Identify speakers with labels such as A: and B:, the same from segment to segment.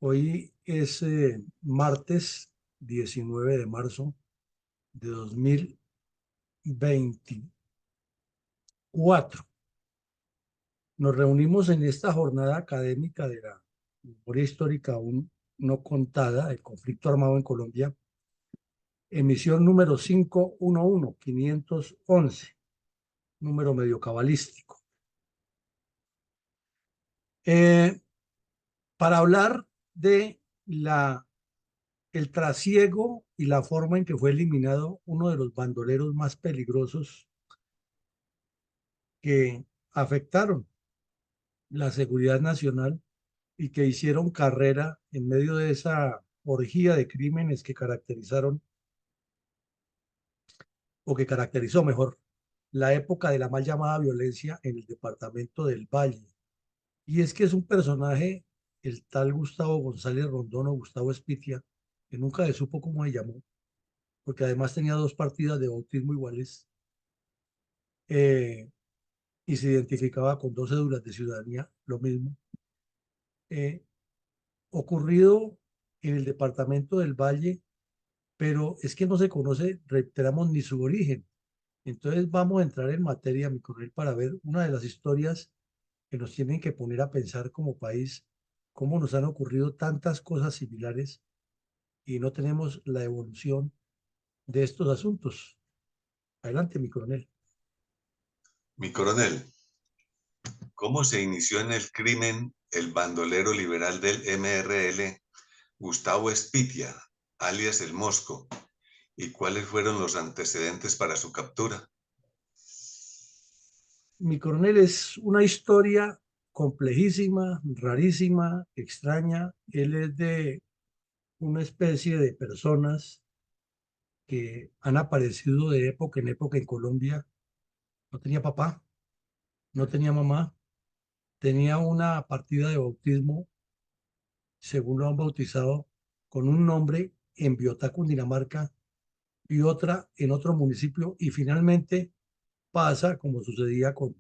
A: Hoy es martes 19 de marzo de 2024. Nos reunimos en esta jornada académica de la memoria histórica aún no contada, el conflicto armado en Colombia, emisión número 511, número medio cabalístico. Eh, para hablar de el trasiego y la forma en que fue eliminado uno de los bandoleros más peligrosos que afectaron la seguridad nacional y que hicieron carrera en medio de esa orgía de crímenes que caracterizaron, o que caracterizó mejor, la época de la mal llamada violencia en el departamento del Valle. Y es que es un personaje, el tal Gustavo González Rondón o Gustavo Espitia, que nunca se supo cómo se llamó, porque además tenía dos partidas de bautismo iguales, eh, y se identificaba con dos cédulas de ciudadanía, lo mismo. eh, Ocurrido en el departamento del Valle, pero es que no se conoce, reiteramos, ni su origen. Entonces vamos a entrar en materia, mi coronel, para ver una de las historias que nos tienen que poner a pensar como país, cómo nos han ocurrido tantas cosas similares y no tenemos la evolución de estos asuntos. Adelante, mi coronel.
B: Mi coronel, ¿cómo se inició en el crimen el bandolero liberal del MRL, Gustavo Espitia, alias El Mosco, y cuáles fueron los antecedentes para su captura?
A: Mi coronel, es una historia complejísima, rarísima, extraña. Él es de una especie de personas que han aparecido de época en época en Colombia. No tenía papá, no tenía mamá, tenía una partida de bautismo, según lo han bautizado, con un nombre en Biotá, Cundinamarca, y otra en otro municipio, y finalmente pasa, como sucedía con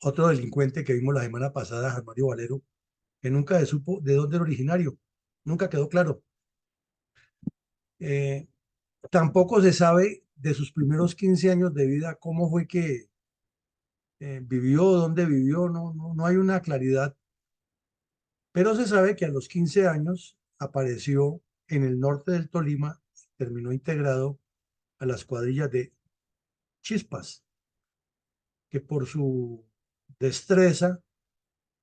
A: otro delincuente que vimos la semana pasada, Armario Valero, que nunca se supo de dónde era originario, nunca quedó claro. Eh, Tampoco se sabe de sus primeros 15 años de vida cómo fue que vivió, dónde vivió, no hay una claridad, pero se sabe que a los 15 años apareció en el norte del Tolima, terminó integrado a las cuadrillas de Chispas, que por su destreza,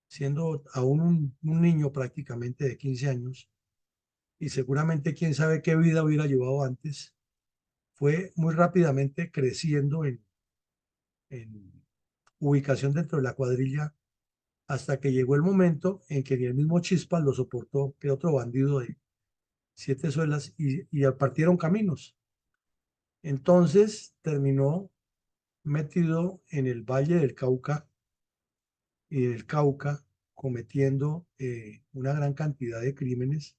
A: siendo aún un niño prácticamente de 15 años, y seguramente quién sabe qué vida hubiera llevado antes, fue muy rápidamente creciendo en ubicación dentro de la cuadrilla hasta que llegó el momento en que ni el mismo Chispas lo soportó, que otro bandido de 7 suelas, y partieron caminos. Entonces terminó metido en el Valle del Cauca y del Cauca, cometiendo una gran cantidad de crímenes,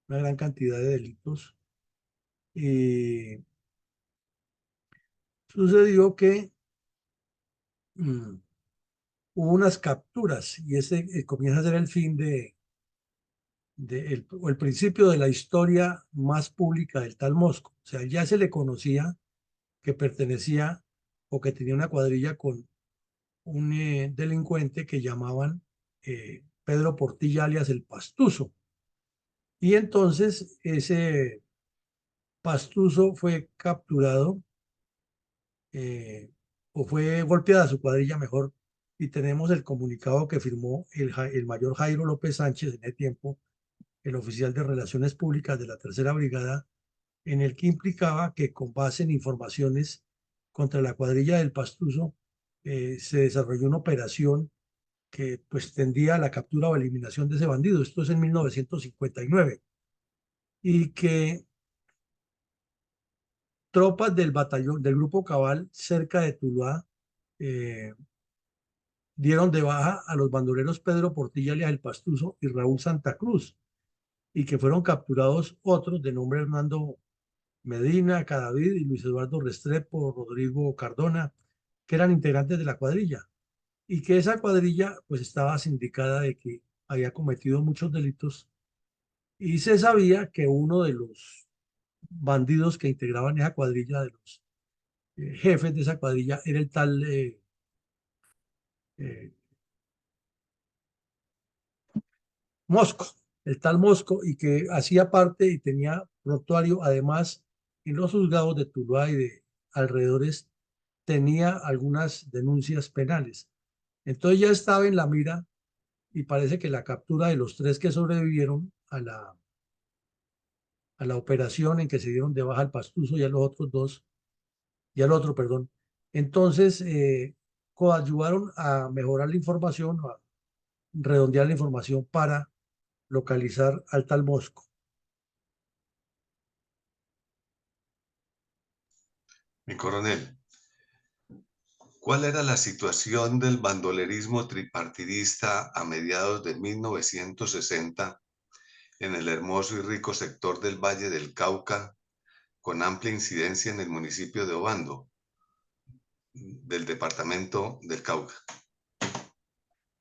A: una gran cantidad de delitos. Y sucedió que mm, hubo unas capturas, y ese comienza a ser el fin o el principio de la historia más pública del tal Mosco. O sea, ya se le conocía que pertenecía o que tenía una cuadrilla con un delincuente que llamaban Pedro Portilla, alias el Pastuso. Y entonces ese Pastuso fue capturado, eh, o fue golpeada su cuadrilla mejor, y tenemos el comunicado que firmó el mayor Jairo López Sánchez en ese tiempo, el oficial de Relaciones Públicas de la Tercera Brigada, en el que implicaba que con base en informaciones contra la cuadrilla del Pastuso se desarrolló una operación que pues tendía a la captura o eliminación de ese bandido. Esto es en 1959. Y que tropas del batallón, del Grupo Cabal, cerca de Tuluá, eh, dieron de baja a los bandoleros Pedro Portilla, alias el Pastuso, y Raúl Santa Cruz, y que fueron capturados otros de nombre Hernando Medina, Cadavid y Luis Eduardo Restrepo, Rodrigo Cardona, que eran integrantes de la cuadrilla, y que esa cuadrilla pues estaba sindicada de que había cometido muchos delitos y se sabía que uno de los bandidos que integraban esa cuadrilla, de los jefes de esa cuadrilla, era el tal eh, Mosco, el tal Mosco, y que hacía parte y tenía prontuario, además, en los juzgados de Tuluá y de alrededores, tenía algunas denuncias penales. Entonces ya estaba en la mira y parece que la captura de los tres que sobrevivieron a la operación en que se dieron de baja al Pastuso y a los otros dos, y al otro, perdón. Entonces, coadyuvaron a mejorar la información, a redondear la información para localizar al tal Mosco.
B: Mi coronel, ¿cuál era la situación del bandolerismo tripartidista a mediados de 1960 en el hermoso y rico sector del Valle del Cauca, con amplia incidencia en el municipio de Obando, del departamento del Cauca?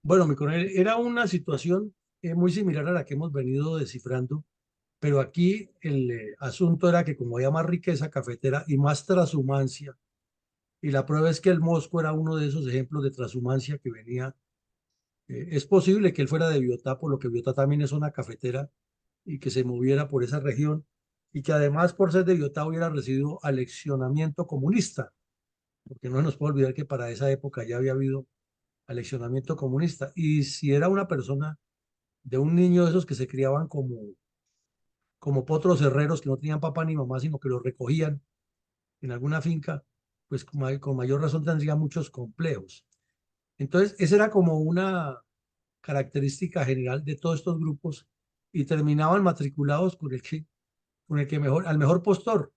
A: Bueno, mi coronel, era una situación muy similar a la que hemos venido descifrando, pero aquí el asunto era que como había más riqueza cafetera y más transhumancia, y la prueba es que el Mosco era uno de esos ejemplos de transhumancia que venía. Es posible que él fuera de Biotá, por lo que Biotá también es zona cafetera y que se moviera por esa región y que además por ser de Biotá hubiera recibido aleccionamiento comunista, porque no nos puede olvidar que para esa época ya había habido aleccionamiento comunista. Y si era una persona de un niño de esos que se criaban como potros herreros que no tenían papá ni mamá, sino que los recogían en alguna finca, pues con mayor razón tendría muchos complejos. Entonces, esa era como una característica general de todos estos grupos y terminaban matriculados con el que mejor, al mejor postor.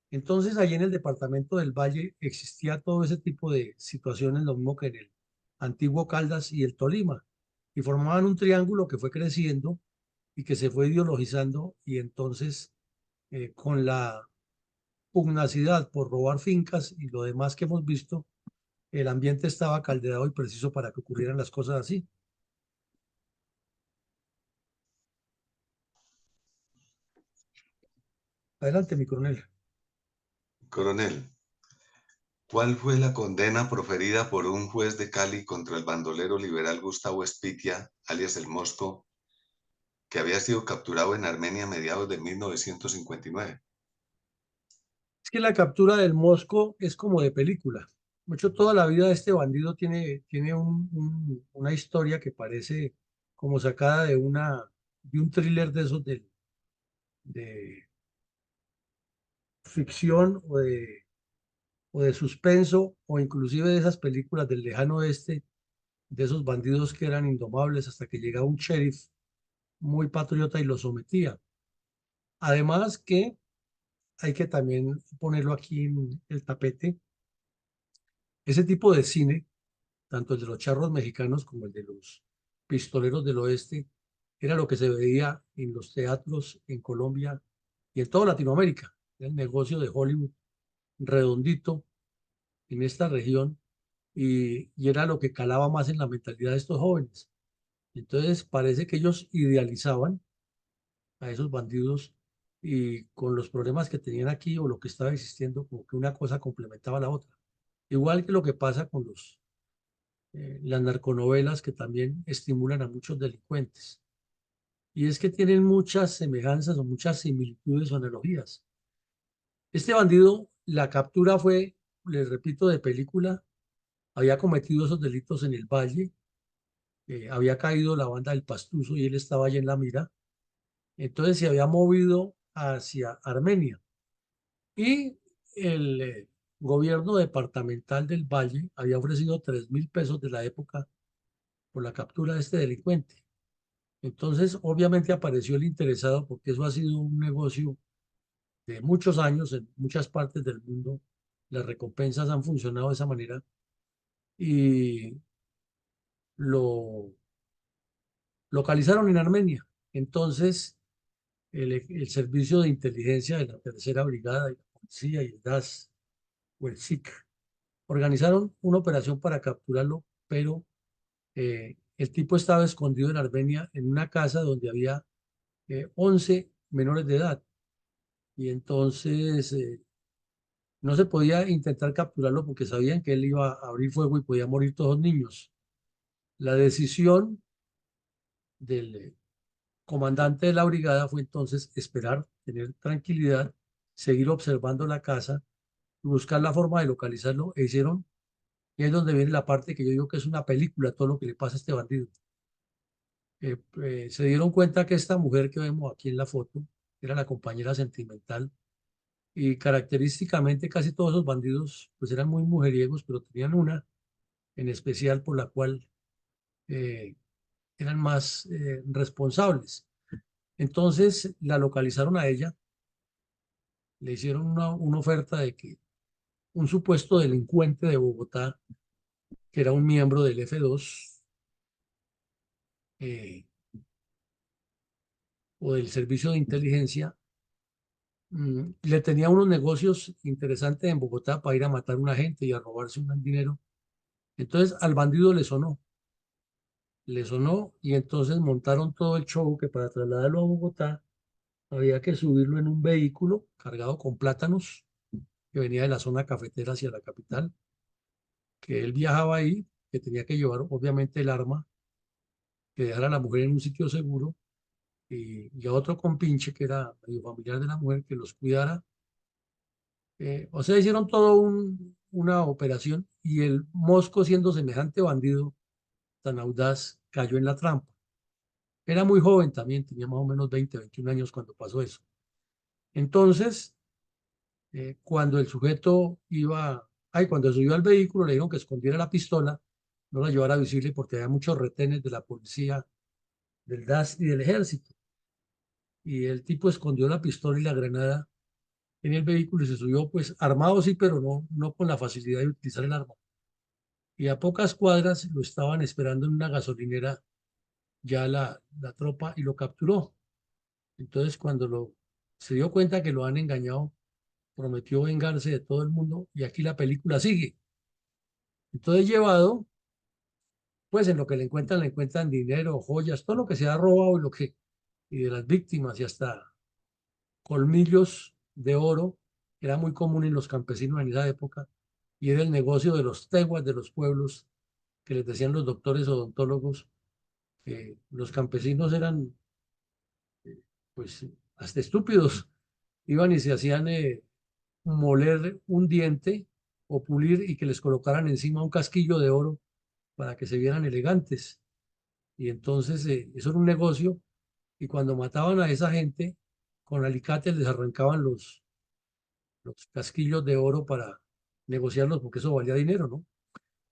A: Entonces, allí en el departamento del Valle existía todo ese tipo de situaciones, lo mismo que en el antiguo Caldas y el Tolima, y formaban un triángulo que fue creciendo y que se fue ideologizando y entonces con la pugnacidad por robar fincas y lo demás que hemos visto, el ambiente estaba caldeado y preciso para que ocurrieran las cosas así. Adelante, mi coronel.
B: Coronel, ¿cuál fue la condena proferida por un juez de Cali contra el bandolero liberal Gustavo Espitia, alias El Mosco, que había sido capturado en Armenia a mediados de 1959?
A: Es que la captura del Mosco es como de película. Mucho toda la vida de este bandido tiene una historia que parece como sacada de un thriller de esos de ficción o de suspenso o inclusive de esas películas del lejano oeste, de esos bandidos que eran indomables hasta que llegaba un sheriff muy patriota y lo sometía. Además que hay que también ponerlo aquí en el tapete, ese tipo de cine tanto el de los charros mexicanos como el de los pistoleros del oeste, era lo que se veía en los teatros en Colombia y en toda Latinoamérica. El negocio de Hollywood redondito en esta región y era lo que calaba más en la mentalidad de estos jóvenes. Entonces parece que ellos idealizaban a esos bandidos y con los problemas que tenían aquí o lo que estaba existiendo, como que una cosa complementaba a la otra. Igual que lo que pasa con las narconovelas que también estimulan a muchos delincuentes. Y es que tienen muchas semejanzas o muchas similitudes o analogías. Este bandido, la captura fue, les repito, de película, había cometido esos delitos en el Valle, había caído la banda del Pastuso y él estaba allí en la mira, entonces se había movido hacia Armenia. Y el gobierno departamental del Valle había ofrecido 3.000 pesos de la época por la captura de este delincuente. Entonces, obviamente apareció el interesado porque eso ha sido un negocio de muchos años en muchas partes del mundo. Las recompensas han funcionado de esa manera y lo localizaron en Armenia. Entonces, el servicio de inteligencia de la Tercera Brigada y la policía y el DAS o el SIC organizaron una operación para capturarlo, pero el tipo estaba escondido en Armenia en una casa donde había 11 menores de edad. Y entonces no se podía intentar capturarlo porque sabían que él iba a abrir fuego y podía morir todos los niños. La decisión del comandante de la brigada fue entonces esperar, tener tranquilidad, seguir observando la casa y buscar la forma de localizarlo. E hicieron, y es donde viene la parte que yo digo que es una película, todo lo que le pasa a este bandido. Se dieron cuenta que esta mujer que vemos aquí en la foto era la compañera sentimental y característicamente casi todos los bandidos pues eran muy mujeriegos, pero tenían una en especial por la cual eh, eran más responsables. Entonces la localizaron a ella, le hicieron una oferta de que un supuesto delincuente de Bogotá, que era un miembro del F2 eh, o del servicio de inteligencia, le tenía unos negocios interesantes en Bogotá para ir a matar a una gente y a robarse un dinero. Entonces al bandido le sonó y entonces montaron todo el show que para trasladarlo a Bogotá había que subirlo en un vehículo cargado con plátanos que venía de la zona cafetera hacia la capital, que él viajaba ahí, que tenía que llevar obviamente el arma, que dejara a la mujer en un sitio seguro y a otro compinche que era medio familiar de la mujer que los cuidara. O sea, hicieron todo una operación y el Mosco, siendo semejante bandido tan audaz, cayó en la trampa. Era muy joven también, tenía más o menos 20, 21 años cuando pasó eso. Entonces, cuando el sujeto cuando subió al vehículo, le dijeron que escondiera la pistola, no la llevara visible porque había muchos retenes de la policía, del DAS y del ejército. Y el tipo escondió la pistola y la granada en el vehículo y se subió, pues armado sí, pero no con la facilidad de utilizar el arma. Y a pocas cuadras lo estaban esperando en una gasolinera ya la tropa y lo capturó. Entonces, se dio cuenta que lo han engañado, prometió vengarse de todo el mundo y aquí la película sigue. Entonces, llevado, pues en lo que le encuentran dinero, joyas, todo lo que se ha robado y de las víctimas y hasta colmillos de oro, que era muy común en los campesinos en esa época, y era el negocio de los teguas de los pueblos, que les decían los doctores odontólogos, que los campesinos eran, pues, hasta estúpidos, iban y se hacían moler un diente o pulir y que les colocaran encima un casquillo de oro para que se vieran elegantes. Y entonces eso era un negocio y cuando mataban a esa gente, con alicates les arrancaban los casquillos de oro para negociarlos porque eso valía dinero, ¿no?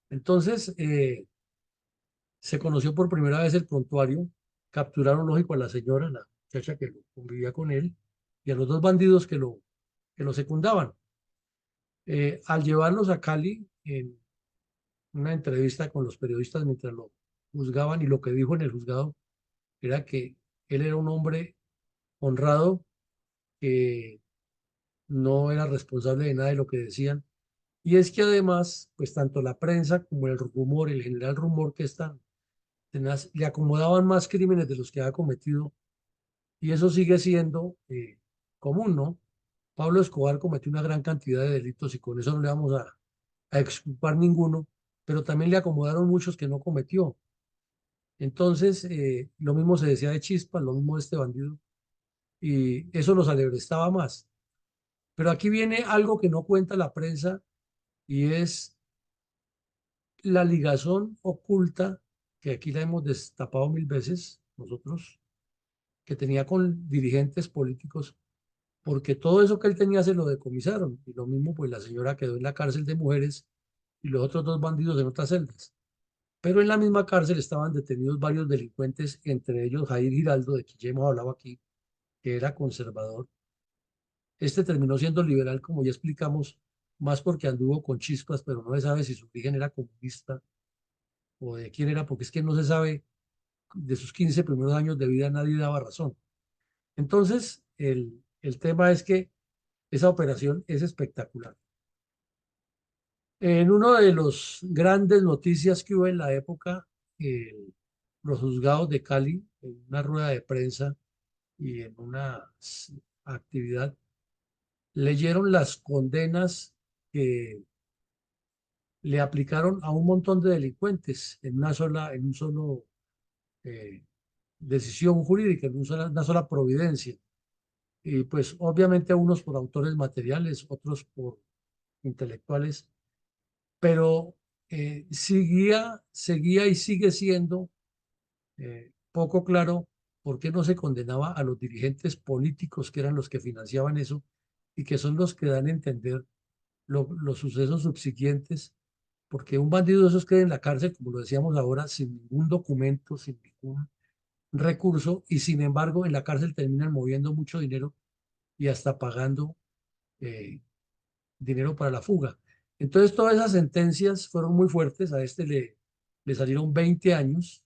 A: Entonces se conoció por primera vez el prontuario, capturaron, lógico, a la señora, la muchacha que convivía con él, y a los dos bandidos que lo secundaban. Al llevarlos a Cali, en una entrevista con los periodistas mientras lo juzgaban, y lo que dijo en el juzgado era que él era un hombre honrado, que no era responsable de nada de lo que decían. Y es que además, pues tanto la prensa como el rumor, el general rumor que están tenaz, le acomodaban más crímenes de los que ha cometido. Y eso sigue siendo común, ¿no? Pablo Escobar cometió una gran cantidad de delitos y con eso no le vamos a exculpar ninguno, pero también le acomodaron muchos que no cometió. Entonces, lo mismo se decía de Chispa, lo mismo de este bandido, y eso los alebrestaba más. Pero aquí viene algo que no cuenta la prensa y es la ligazón oculta, que aquí la hemos destapado mil veces nosotros, que tenía con dirigentes políticos, porque todo eso que él tenía se lo decomisaron. Y lo mismo, pues la señora quedó en la cárcel de mujeres y los otros dos bandidos en otras celdas. Pero en la misma cárcel estaban detenidos varios delincuentes, entre ellos Jair Giraldo, de quien ya hemos hablado aquí, que era conservador. Este terminó siendo liberal, como ya explicamos, más porque anduvo con chispas, pero no se sabe si su origen era comunista o de quién era, porque es que no se sabe, de sus 15 primeros años de vida nadie daba razón. Entonces, el tema es que esa operación es espectacular. En una de las grandes noticias que hubo en la época, los juzgados de Cali en una rueda de prensa y en una actividad, leyeron las condenas que le aplicaron a un montón de delincuentes en un solo eh, decisión jurídica, en una sola providencia. Y pues obviamente unos por autores materiales, otros por intelectuales, pero seguía y sigue siendo poco claro por qué no se condenaba a los dirigentes políticos que eran los que financiaban eso y que son los que dan a entender los sucesos subsiguientes, porque un bandido de esos queda en la cárcel, como lo decíamos ahora, sin ningún documento, sin ningún recurso, y sin embargo en la cárcel terminan moviendo mucho dinero y hasta pagando eh, dinero para la fuga. Entonces todas esas sentencias fueron muy fuertes, a este le salieron 20 años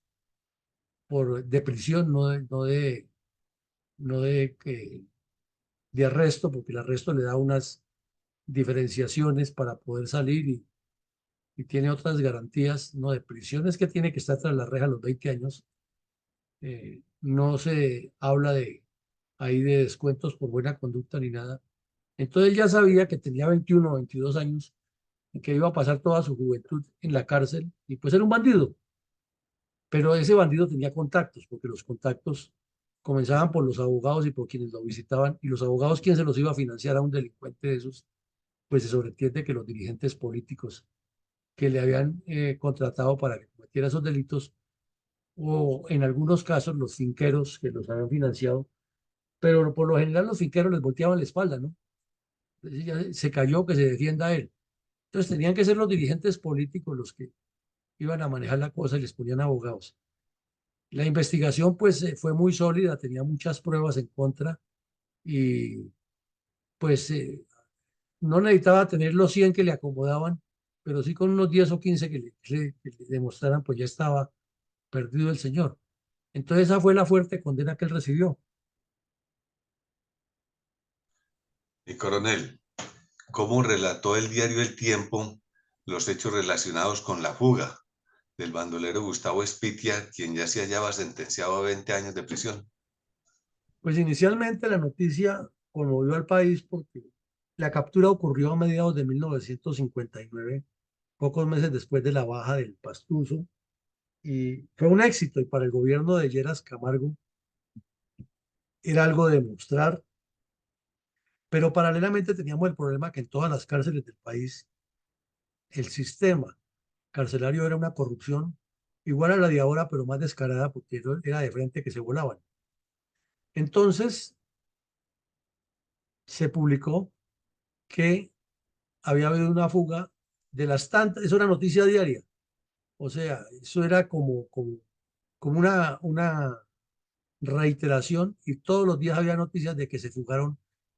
A: de prisión, no de arresto, porque el arresto le da unas diferenciaciones para poder salir y tiene otras garantías, no de prisión, es que tiene que estar tras la reja a los 20 años. No se habla de ahí de descuentos por buena conducta ni nada. Entonces él ya sabía que tenía 21 o 22 años y que iba a pasar toda su juventud en la cárcel y pues era un bandido, pero ese bandido tenía contactos, porque los contactos comenzaban por los abogados y por quienes lo visitaban, y los abogados, ¿quién se los iba a financiar a un delincuente de esos? Pues se sobreentiende que los dirigentes políticos que le habían contratado para que cometiera esos delitos, o en algunos casos los finqueros que los habían financiado, pero por lo general los finqueros les volteaban la espalda, ¿no? Entonces ya se cayó, que se defienda él. Entonces tenían que ser los dirigentes políticos los que iban a manejar la cosa y les ponían abogados. La investigación pues fue muy sólida, tenía muchas pruebas en contra y pues no necesitaba tener los 100 que le acomodaban, pero sí con unos 10 o 15 que le demostraran pues ya estaba perdido el señor. Entonces esa fue la fuerte condena que él recibió.
B: Y coronel, ¿cómo relató el diario El Tiempo los hechos relacionados con la fuga del bandolero Gustavo Espitia, quien ya se hallaba sentenciado a 20 años de prisión?
A: Pues inicialmente la noticia conmovió al país porque la captura ocurrió a mediados de 1959, pocos meses después de la baja del Pastuso, y fue un éxito y para el gobierno de Lleras Camargo era algo de demostrar, pero paralelamente teníamos el problema que en todas las cárceles del país el sistema carcelario era una corrupción igual a la de ahora, pero más descarada porque era de frente que se volaban. Entonces se publicó que había habido una fuga de las tantas, eso era noticia diaria, o sea, eso era como una reiteración y todos los días había noticias de que se fugaron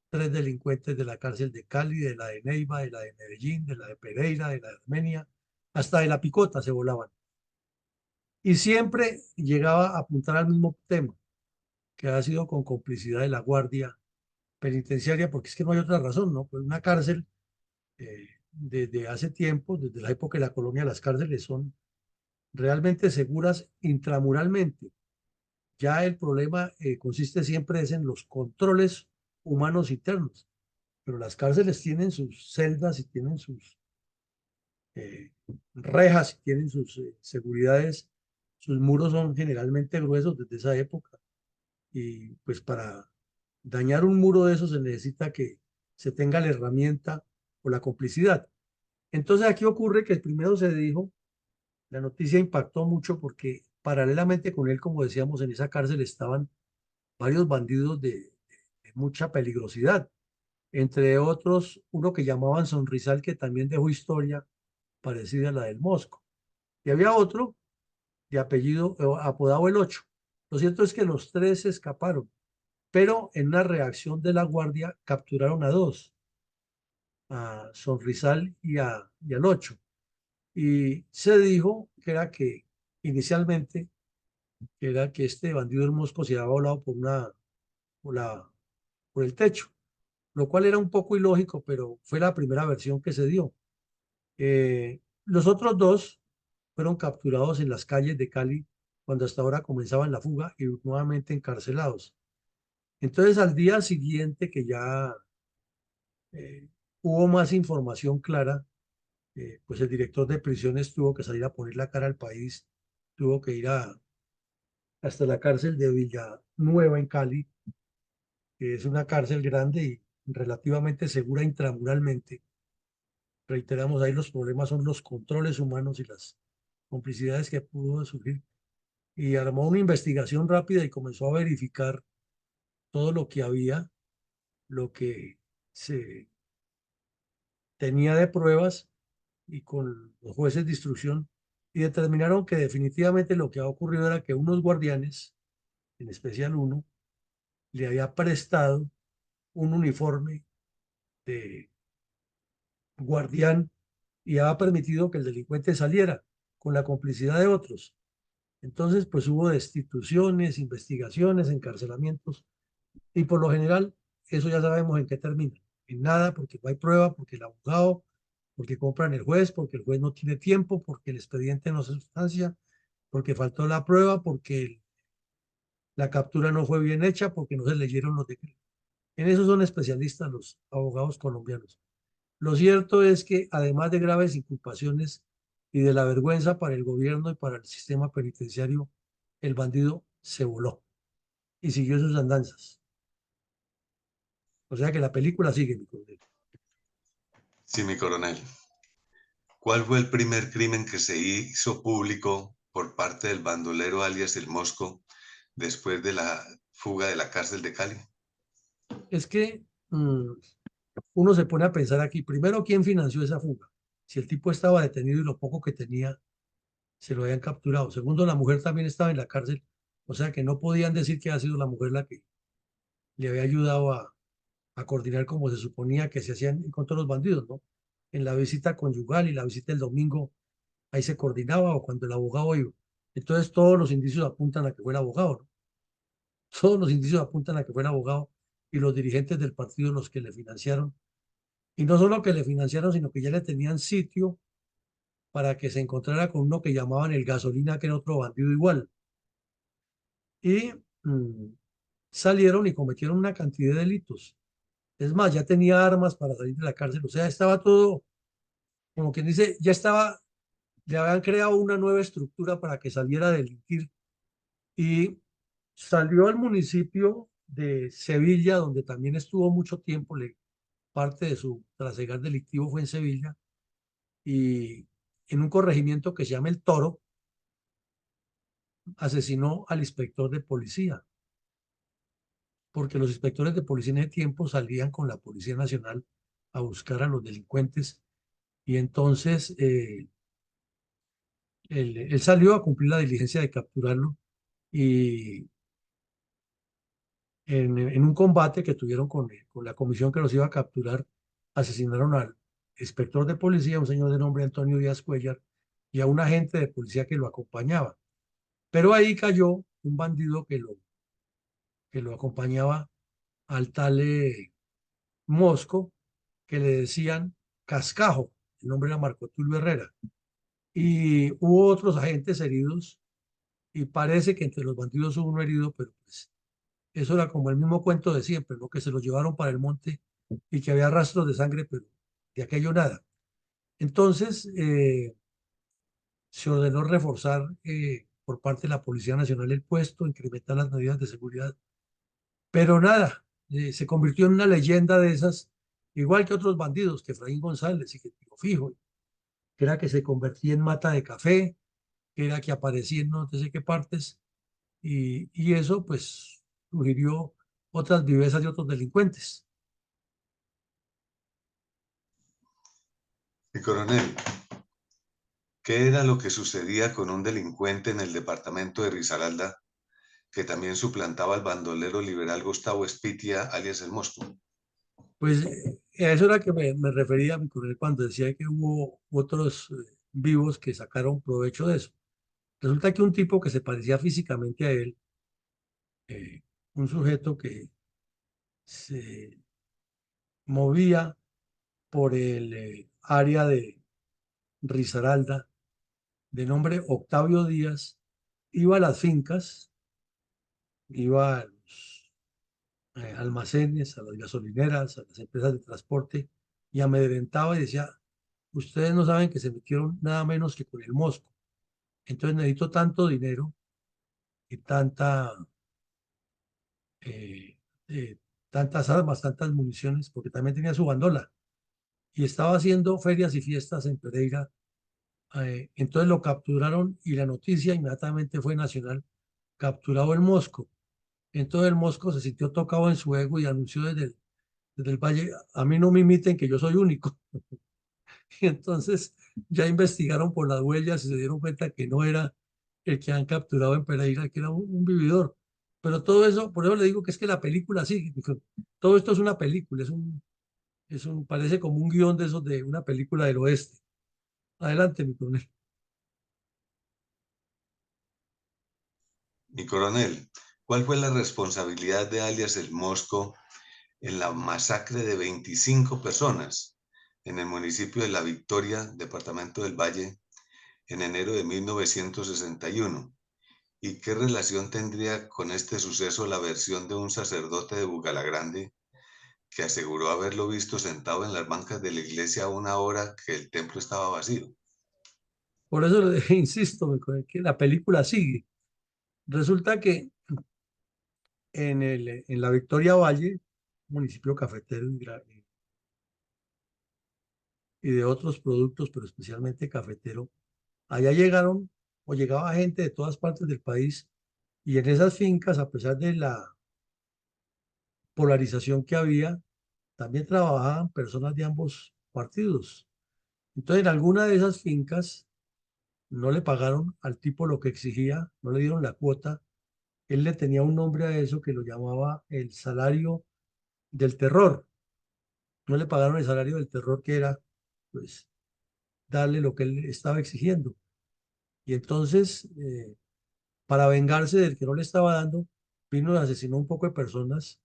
A: tres delincuentes de la cárcel de Cali, de la de Neiva, de la de Medellín, de la de Pereira, de la de Armenia, hasta de la Picota se volaban. Y siempre llegaba a apuntar al mismo tema, que ha sido con complicidad de la Guardia Penitenciaria, porque es que no hay otra razón, ¿no? Pues una cárcel, desde hace tiempo, desde la época de la colonia, las cárceles son realmente seguras intramuralmente. Ya el problema consiste siempre es en los controles humanos internos, pero las cárceles tienen sus celdas y tienen sus eh, rejas y tienen sus seguridades, sus muros son generalmente gruesos desde esa época y pues para dañar un muro de esos se necesita que se tenga la herramienta o la complicidad. Entonces aquí ocurre que primero se dijo, la noticia impactó mucho porque paralelamente con él, como decíamos, en esa cárcel estaban varios bandidos de mucha peligrosidad, entre otros uno que llamaban Sonrisal, que también dejó historia parecida a la del Mosco. Y había otro de apellido, apodado el Ocho. Lo cierto es que los tres se escaparon, pero en una reacción de la guardia capturaron a dos, a Sonrisal y al Ocho. Y se dijo que era que inicialmente que era que este bandido del Mosco se había volado por, la, por el techo, lo cual era un poco ilógico, pero fue la primera versión que se dio. Los otros dos fueron capturados en las calles de Cali cuando hasta ahora comenzaban la fuga y nuevamente encarcelados. Entonces, al día siguiente que ya eh, hubo más información clara, pues el director de prisiones tuvo que salir a poner la cara al país, tuvo que ir hasta la cárcel de Villanueva en Cali, que es una cárcel grande y relativamente segura intramuralmente. Reiteramos, ahí los problemas son los controles humanos y las complicidades que pudo surgir. Y armó una investigación rápida y comenzó a verificar todo lo que había, lo que se tenía de pruebas y con los jueces de instrucción y determinaron que definitivamente lo que ha ocurrido era que unos guardianes, en especial uno, le había prestado un uniforme de guardián y había permitido que el delincuente saliera con la complicidad de otros. Entonces, pues hubo destituciones, investigaciones, encarcelamientos y por lo general eso ya sabemos en qué termina. En nada, porque no hay prueba, porque el abogado, porque compran el juez, porque el juez no tiene tiempo, porque el expediente no se sustancia, porque faltó la prueba, porque la captura no fue bien hecha, porque no se leyeron los decretos. En eso son especialistas los abogados colombianos. Lo cierto es que además de graves inculpaciones y de la vergüenza para el gobierno y para el sistema penitenciario, el bandido se voló y siguió sus andanzas. O sea que la película sigue, mi coronel.
B: Sí, mi coronel. ¿Cuál fue el primer crimen que se hizo público por parte del bandolero alias El Mosco después de la fuga de la cárcel de Cali?
A: Es que uno se pone a pensar aquí, primero, ¿quién financió esa fuga? Si el tipo estaba detenido y lo poco que tenía se lo habían capturado. Segundo, la mujer también estaba en la cárcel, o sea que no podían decir que ha sido la mujer la que le había ayudado a coordinar como se suponía que se hacían en contra de los bandidos, ¿no? En la visita conyugal y la visita el domingo, ahí se coordinaba o cuando el abogado iba. Entonces todos los indicios apuntan a que fue el abogado, ¿no? Todos los indicios apuntan a que fue el abogado y los dirigentes del partido los que le financiaron. Y no solo que le financiaron, sino que ya le tenían sitio para que se encontrara con uno que llamaban el gasolina, que era otro bandido igual. Y mm, salieron y cometieron una cantidad de delitos. Es más, ya tenía armas para salir de la cárcel. O sea, estaba todo, como quien dice, ya estaba, le habían creado una nueva estructura para que saliera a delinquir. Y salió al municipio de Sevilla, donde también estuvo mucho tiempo. Parte de su trasegar delictivo fue en Sevilla. Y en un corregimiento que se llama El Toro, asesinó al inspector de policía, porque los inspectores de policía en ese tiempo salían con la Policía Nacional a buscar a los delincuentes y entonces él salió a cumplir la diligencia de capturarlo y en un combate que tuvieron con la comisión que los iba a capturar, asesinaron al inspector de policía, un señor de nombre Antonio Díaz Cuellar, y a un agente de policía que lo acompañaba. Pero ahí cayó un bandido que lo acompañaba al tal Mosco, que le decían Cascajo, el nombre era Marco Tulio Herrera, y hubo otros agentes heridos, y parece que entre los bandidos hubo uno herido, pero pues eso era como el mismo cuento de siempre, ¿no? Que se los llevaron para el monte y que había rastros de sangre, pero de aquello nada. Entonces, se ordenó reforzar por parte de la Policía Nacional el puesto, incrementar las medidas de seguridad, pero nada, se convirtió en una leyenda de esas, igual que otros bandidos, que Efraín González y que Tiro Fijo, que era que se convertía en mata de café, que era que aparecía en no sé qué partes, y eso pues sugirió otras vivezas de otros delincuentes.
B: Mi coronel, ¿qué era lo que sucedía con un delincuente en el departamento de Risaralda que también suplantaba al bandolero liberal Gustavo Espitia, alias El Mosco?
A: Pues a eso era que me refería a mi coronel cuando decía que hubo otros vivos que sacaron provecho de eso. Resulta que un tipo que se parecía físicamente a él, eh, un sujeto que se movía por el área de Risaralda, de nombre Octavio Díaz, iba a las fincas, iba a los almacenes, a las gasolineras, a las empresas de transporte y amedrentaba y decía, ustedes no saben que se metieron nada menos que con el Mosco. Entonces necesito tanto dinero y eh, eh, tantas armas, tantas municiones, porque también tenía su bandola y estaba haciendo ferias y fiestas en Pereira. Entonces lo capturaron y la noticia inmediatamente fue nacional, capturado el Mosco. Entonces el Mosco se sintió tocado en su ego y anunció desde el valle, a mí no me imiten que yo soy único. Y entonces ya investigaron por las huellas y se dieron cuenta que no era el que han capturado en Pereira, que era un vividor. Pero todo eso, por eso le digo que es que la película sigue. Todo esto es una película, parece como un guión de esos de una película del oeste. Adelante, mi coronel.
B: Mi coronel, ¿cuál fue la responsabilidad de alias El Mosco en la masacre de 25 personas en el municipio de La Victoria, departamento del Valle, en enero de 1961? ¿Y qué relación tendría con este suceso la versión de un sacerdote de Bugalagrande que aseguró haberlo visto sentado en las bancas de la iglesia a una hora que el templo estaba vacío?
A: Por eso insisto, mi coronel, que la película sigue. Resulta que en la Victoria Valle, municipio cafetero y de otros productos, pero especialmente cafetero, allá llegaron o llegaba gente de todas partes del país y en esas fincas, a pesar de la polarización que había, también trabajaban personas de ambos partidos. Entonces, en alguna de esas fincas no le pagaron al tipo lo que exigía, no le dieron la cuota. Él le tenía un nombre a eso que lo llamaba el salario del terror. No le pagaron el salario del terror que era, pues, darle lo que él estaba exigiendo. Y entonces, para vengarse del que no le estaba dando, vino y asesinó un poco de personas,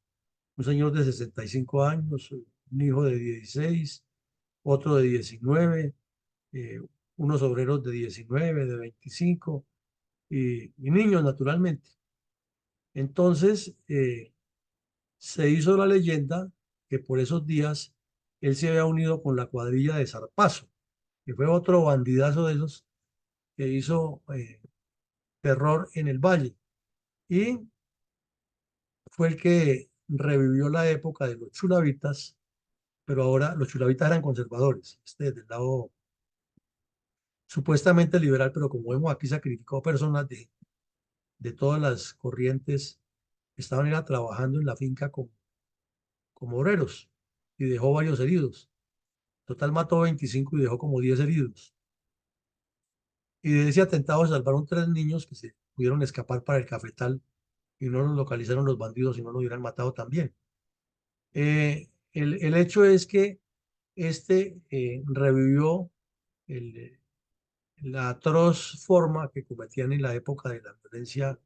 A: un señor de 65 años, un hijo de 16, otro de 19, eh, unos obreros de 19, de 25 y niños naturalmente. Entonces se hizo la leyenda que por esos días él se había unido con la cuadrilla de Zarpazo, que fue otro bandidazo de esos que hizo terror en el valle. Y fue el que revivió la época de los chulavitas, pero ahora los chulavitas eran conservadores, este del lado supuestamente liberal, pero como vemos aquí sacrificó personas de todas las corrientes, estaban era trabajando en la finca como obreros y dejó varios heridos. Total mató 25 y dejó como 10 heridos. Y de ese atentado se salvaron 3 niños que se pudieron escapar para el cafetal y no los localizaron los bandidos y no los hubieran matado también. El hecho es que revivió el, la atroz forma que cometían en la época de la violencia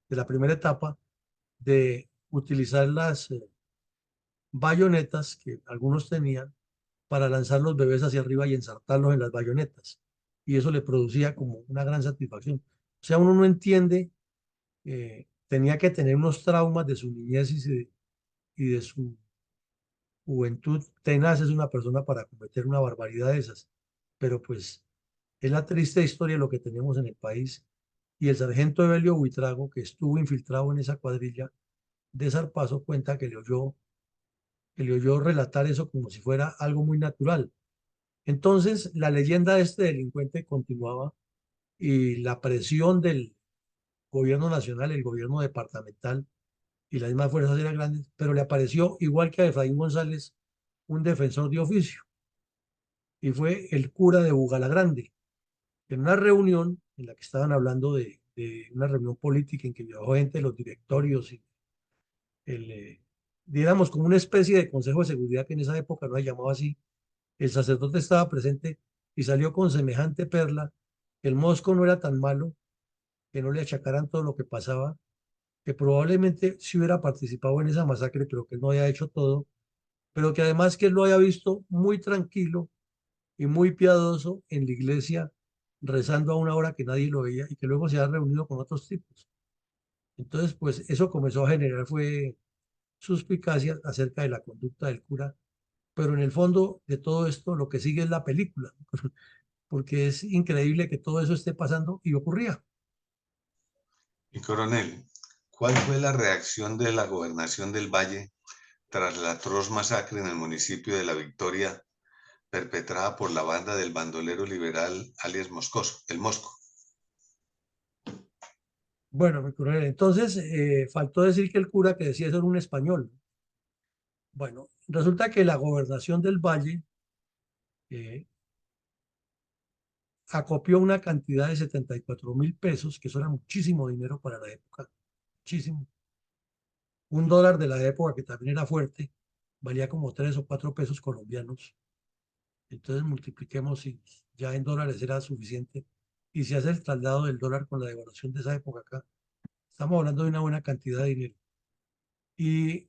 A: de la primera etapa de utilizar las bayonetas que algunos tenían para lanzar los bebés hacia arriba y ensartarlos en las bayonetas. Y eso le producía como una gran satisfacción. O sea, uno no entiende, tenía que tener unos traumas de su niñez y de su juventud tenaz es una persona para cometer una barbaridad de esas. Pero pues es la triste historia de lo que tenemos en el país. Y el sargento Evelio Buitrago, que estuvo infiltrado en esa cuadrilla de Zarpazo, cuenta que le oyó relatar eso como si fuera algo muy natural. Entonces, la leyenda de este delincuente continuaba y la presión del gobierno nacional, el gobierno departamental y las demás fuerzas eran grandes, pero le apareció, igual que a Efraín González, un defensor de oficio y fue el cura de Bugalagrande. En una reunión en la que estaban hablando de una reunión política en que viajó gente de los directorios y diéramos como una especie de consejo de seguridad que en esa época no se llamaba así, el sacerdote estaba presente y salió con semejante perla. El Mosco no era tan malo, que no le achacaran todo lo que pasaba, que probablemente sí hubiera participado en esa masacre, pero que él no había hecho todo, pero que además que él lo había visto muy tranquilo y muy piadoso en la iglesia rezando a una hora que nadie lo veía y que luego se ha reunido con otros tipos. Entonces, pues eso comenzó a generar fue suspicacia acerca de la conducta del cura, pero en el fondo de todo esto lo que sigue es la película, porque es increíble que todo eso esté pasando y ocurría.
B: Mi coronel, ¿cuál fue la reacción de la gobernación del Valle tras la atroz masacre en el municipio de La Victoria perpetrada por la banda del bandolero liberal alias Moscoso, el Mosco?
A: Bueno, mi coronel, entonces faltó decir que el cura que decía eso era un español. Bueno, resulta que la gobernación del Valle eh, acopió una cantidad de 74.000 pesos, que eso era muchísimo dinero para la época, muchísimo. Un dólar de la época, que también era fuerte, valía como 3 o 4 pesos colombianos. Entonces multipliquemos si ya en dólares era suficiente. Y si hace el traslado del dólar con la devaluación de esa época acá, estamos hablando de una buena cantidad de dinero. Y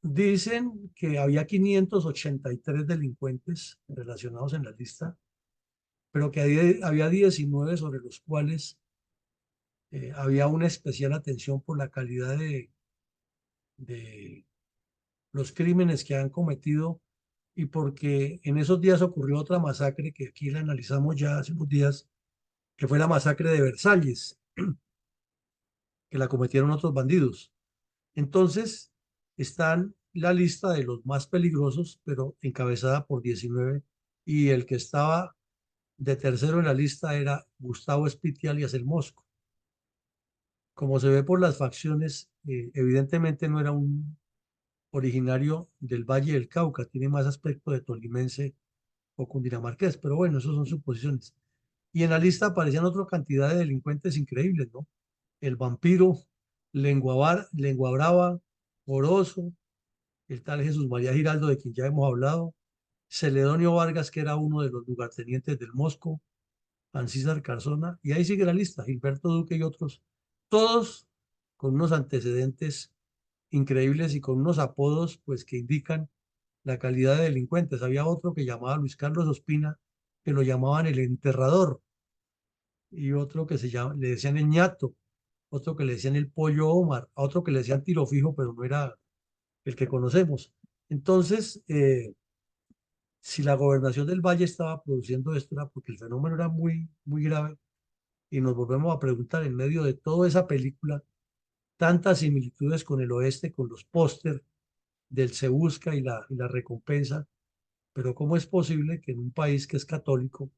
A: dicen que había 583 delincuentes relacionados en la lista, pero que había 19 sobre los cuales había una especial atención por la calidad de los crímenes que han cometido y porque en esos días ocurrió otra masacre que aquí la analizamos ya hace unos días, que fue la masacre de Versalles, que la cometieron otros bandidos. Entonces, están la lista de los más peligrosos, pero encabezada por 19, y el que estaba de tercero en la lista era Gustavo Spiti alias el Mosco. Como se ve por las facciones, evidentemente no era un originario del Valle del Cauca, tiene más aspecto de tolimense o cundinamarqués, pero bueno, eso son suposiciones. Y en la lista aparecían otra cantidad de delincuentes increíbles, ¿no? El vampiro, Lengua Brava, Orozo, el tal Jesús María Giraldo, de quien ya hemos hablado, Celedonio Vargas, que era uno de los lugartenientes del Mosco, Ancísar Carzona, y ahí sigue la lista, Gilberto Duque y otros, todos con unos antecedentes increíbles y con unos apodos pues que indican la calidad de delincuentes. Había otro que llamaba Luis Carlos Ospina, que lo llamaban el enterrador, y otro que le decían el ñato, otro que le decían el pollo Omar, a otro que le decían tiro fijo, pero no era el que conocemos. Entonces, si la gobernación del Valle estaba produciendo esto, era porque el fenómeno era muy, muy grave, y nos volvemos a preguntar en medio de toda esa película, tantas similitudes con el oeste, con los póster del Se Busca y la recompensa, pero ¿cómo es posible que en un país que es católico,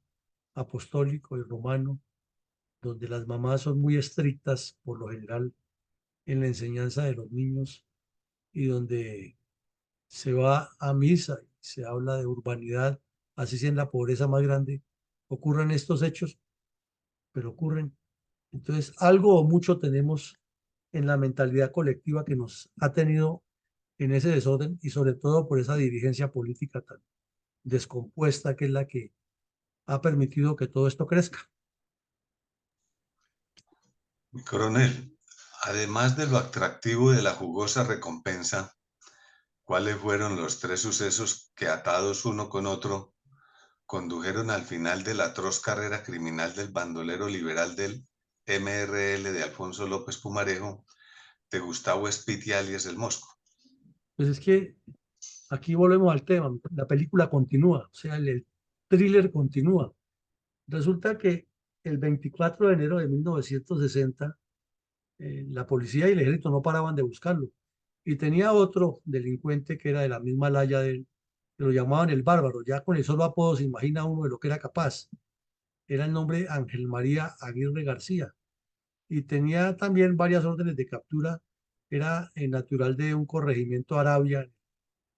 A: apostólico y romano, donde las mamás son muy estrictas por lo general en la enseñanza de los niños y donde se va a misa y se habla de urbanidad, así sea en la pobreza más grande, ocurran estos hechos, pero ocurren? Entonces, algo o mucho tenemos en la mentalidad colectiva que nos ha tenido en ese desorden y sobre todo por esa dirigencia política tan descompuesta que es la que ha permitido que todo esto crezca.
B: Mi coronel, además de lo atractivo de la jugosa recompensa, ¿cuáles fueron los tres sucesos que, atados uno con otro, condujeron al final de la atroz carrera criminal del bandolero liberal del MRL de Alfonso López Pumarejo, de Gustavo Spiti alias el Mosco?
A: Pues es que aquí volvemos al tema, la película continúa, o sea, el thriller continúa. Resulta que el 24 de enero de 1960, la policía y el ejército no paraban de buscarlo. Y tenía otro delincuente que era de la misma laya de él, que lo llamaban el Bárbaro. Ya con el solo apodo se imagina uno de lo que era capaz. Era el nombre Ángel María Aguirre García. Y tenía también varias órdenes de captura. Era natural de un corregimiento Arabia, en el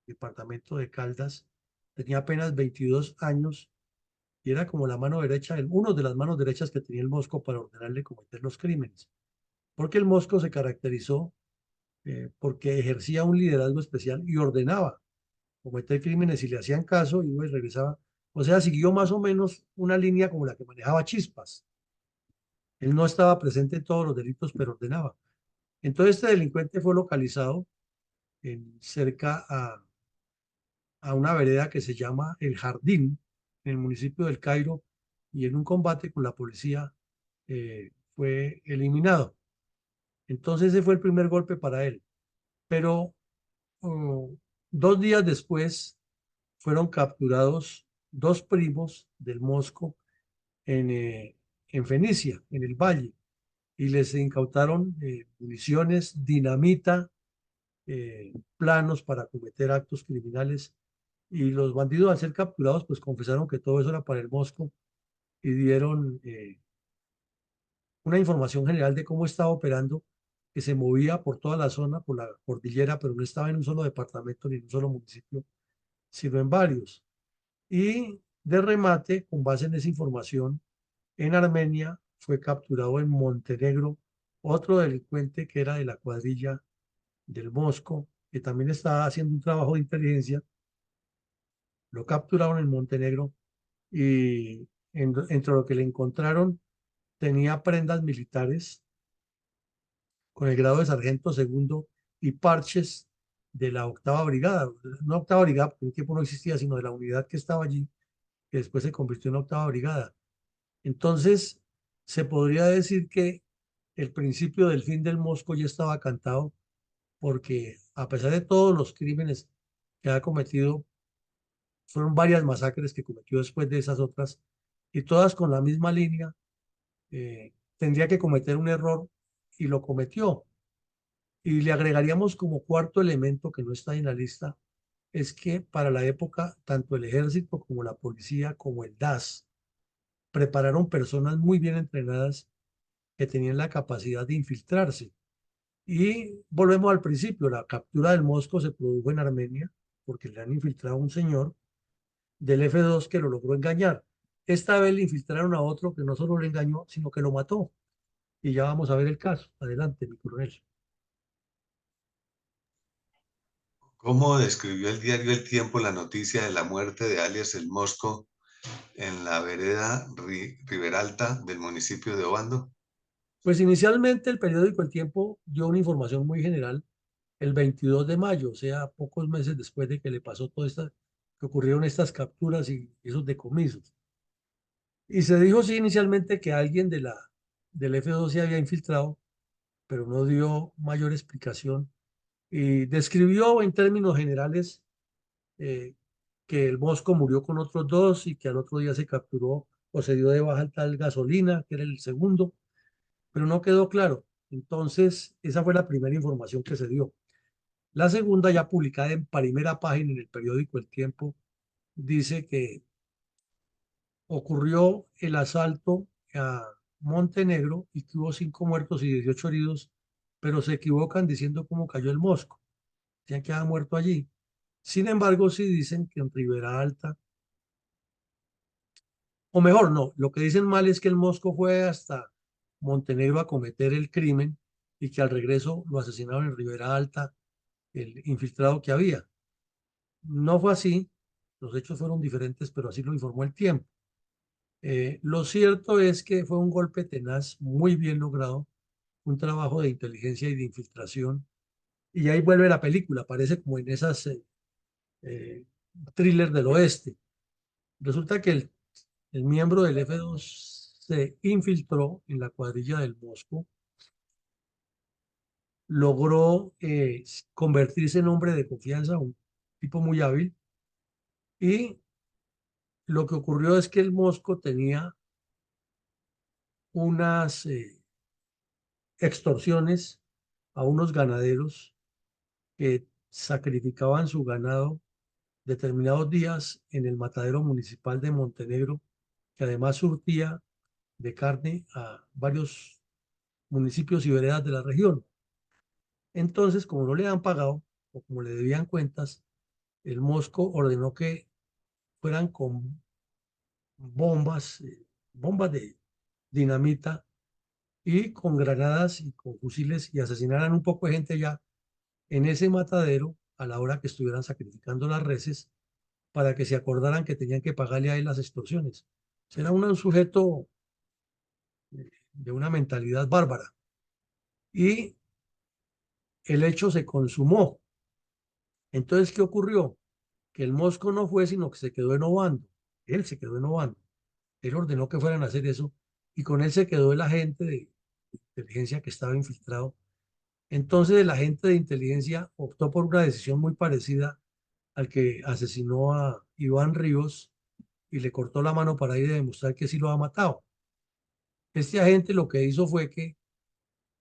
A: departamento de Caldas. Tenía apenas 22 años y era como la mano derecha, uno de las manos derechas que tenía el Mosco para ordenarle cometer los crímenes. Porque el Mosco se caracterizó porque ejercía un liderazgo especial y ordenaba cometer crímenes y le hacían caso y pues regresaba. O sea, siguió más o menos una línea como la que manejaba Chispas. Él no estaba presente en todos los delitos, pero ordenaba. Entonces este delincuente fue localizado cerca a una vereda que se llama El Jardín, en el municipio del Cairo y en un combate con la policía fue eliminado. Entonces ese fue el primer golpe para él. Pero 2 días después fueron capturados dos primos del Mosco en Fenicia, en el Valle, y les incautaron municiones, dinamita, planos para cometer actos criminales. Y los bandidos, al ser capturados, pues confesaron que todo eso era para el Mosco y dieron una información general de cómo estaba operando, que se movía por toda la zona, por la cordillera, pero no estaba en un solo departamento ni en un solo municipio, sino en varios. Y de remate, con base en esa información, en Armenia fue capturado en Montenegro otro delincuente que era de la cuadrilla del Mosco, que también estaba haciendo un trabajo de inteligencia. Lo capturaron en Montenegro y entre lo que le encontraron tenía prendas militares con el grado de sargento segundo y parches de la octava brigada, no octava brigada, porque en tiempo no existía, sino de la unidad que estaba allí, que después se convirtió en octava brigada. Entonces, se podría decir que el principio del fin del Mosco ya estaba cantado, porque a pesar de todos los crímenes que ha cometido, fueron varias masacres que cometió después de esas otras, y todas con la misma línea. Tendría que cometer un error y lo cometió. Y le agregaríamos como cuarto elemento que no está en la lista, es que para la época, tanto el ejército como la policía, como el DAS, prepararon personas muy bien entrenadas que tenían la capacidad de infiltrarse. Y volvemos al principio, la captura del Mosco se produjo en Armenia porque le han infiltrado a un señor del F2 que lo logró engañar. Esta vez le infiltraron a otro que no solo lo engañó, sino que lo mató. Y ya vamos a ver el caso. Adelante, mi coronel.
B: ¿Cómo describió el diario El Tiempo la noticia de la muerte de alias El Mosco en la vereda Riberalta del municipio de Obando?
A: Pues inicialmente el periódico El Tiempo dio una información muy general el 22 de mayo, o sea, pocos meses después de que le pasó todo esto, que ocurrieron estas capturas y esos decomisos. Y se dijo sí inicialmente que alguien del F2 se había infiltrado, pero no dio mayor explicación y describió en términos generales eh, que el Mosco murió con otros dos y que al otro día se capturó o se dio de baja el tal Gasolina, que era el segundo, pero no quedó claro. Entonces, esa fue la primera información que se dio. La segunda, ya publicada en primera página en el periódico El Tiempo, dice que ocurrió el asalto a Montenegro y que hubo 5 muertos y 18 heridos, pero se equivocan diciendo cómo cayó el Mosco. Ya que ha muerto allí. Sin embargo, sí dicen que en Ribera Alta, o mejor, no, lo que dicen mal es que el Mosco fue hasta Montenegro a cometer el crimen y que al regreso lo asesinaron en Ribera Alta, el infiltrado que había. No fue así, los hechos fueron diferentes, pero así lo informó el tiempo. Lo cierto es que fue un golpe tenaz, muy bien logrado, un trabajo de inteligencia y de infiltración. Y ahí vuelve la película, parece como en esas eh, thrillers del oeste. Resulta que el miembro del F2 se infiltró en la cuadrilla del Mosco, logró convertirse en hombre de confianza, un tipo muy hábil, y lo que ocurrió es que el Mosco tenía unas extorsiones a unos ganaderos que sacrificaban su ganado determinados días en el matadero municipal de Montenegro, que además surtía de carne a varios municipios y veredas de la región. Entonces, como no le han pagado o como le debían cuentas, el Mosco ordenó que fueran con bombas, bombas de dinamita y con granadas y con fusiles y asesinaran un poco de gente ya en ese matadero a la hora que estuvieran sacrificando las reses para que se acordaran que tenían que pagarle a él las extorsiones. Era un sujeto de una mentalidad bárbara. Y el hecho se consumó. Entonces, ¿qué ocurrió? Que el Mosco no fue, sino que se quedó en Obando. Él se quedó en Obando. Él ordenó que fueran a hacer eso y con él se quedó el agente de inteligencia que estaba infiltrado. Entonces el agente de inteligencia optó por una decisión muy parecida al que asesinó a Iván Ríos y le cortó la mano para ir a demostrar que sí lo ha matado. Este agente lo que hizo fue que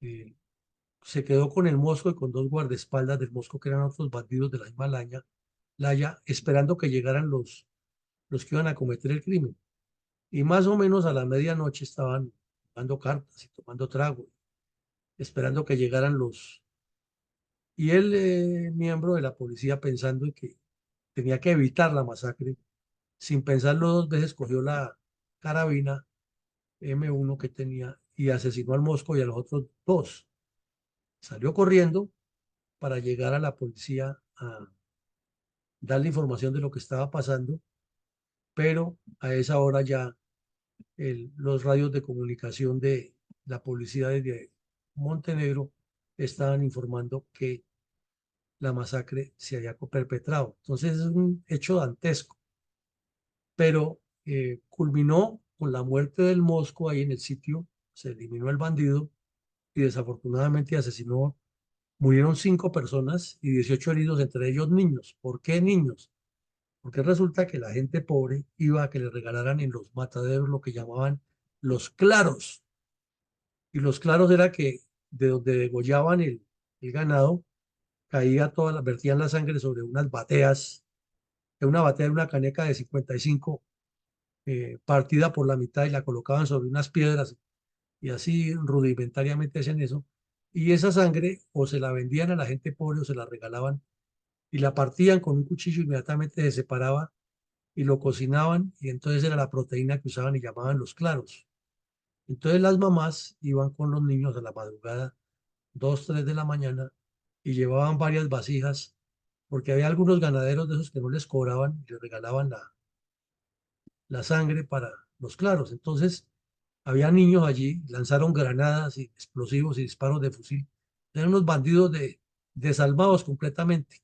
A: eh, se quedó con el Mosco y con dos guardaespaldas del Mosco que eran otros bandidos de la misma Laya, esperando que llegaran los que iban a cometer el crimen. Y más o menos a la medianoche estaban dando cartas y tomando trago, esperando que llegaran los... Y él, miembro de la policía, pensando en que tenía que evitar la masacre, sin pensarlo dos veces, cogió la carabina M1 que tenía y asesinó al Mosco y a los otros dos. Salió corriendo para llegar a la policía a darle información de lo que estaba pasando, pero a esa hora ya los radios de comunicación de la policía de Montenegro estaban informando que la masacre se había perpetrado. Entonces es un hecho dantesco, pero culminó con la muerte del Mosco ahí en el sitio, se eliminó el bandido y desafortunadamente asesinó, murieron 5 personas y 18 heridos, entre ellos niños. ¿Por qué niños? Porque resulta que la gente pobre iba a que le regalaran en los mataderos lo que llamaban los claros. Y los claros era que de donde degollaban el ganado, caía toda la, vertían la sangre sobre unas bateas, de una batea de una caneca de 55 partida por la mitad y la colocaban sobre unas piedras y así rudimentariamente hacían eso. Y esa sangre o se la vendían a la gente pobre o se la regalaban y la partían con un cuchillo, inmediatamente se separaba y lo cocinaban y entonces era la proteína que usaban y llamaban los claros. Entonces las mamás iban con los niños a la madrugada, 2, 3 de la mañana, y llevaban varias vasijas, porque había algunos ganaderos de esos que no les cobraban y les regalaban la sangre para los claros. Entonces había niños allí, lanzaron granadas y explosivos y disparos de fusil. Eran unos bandidos desalmados completamente.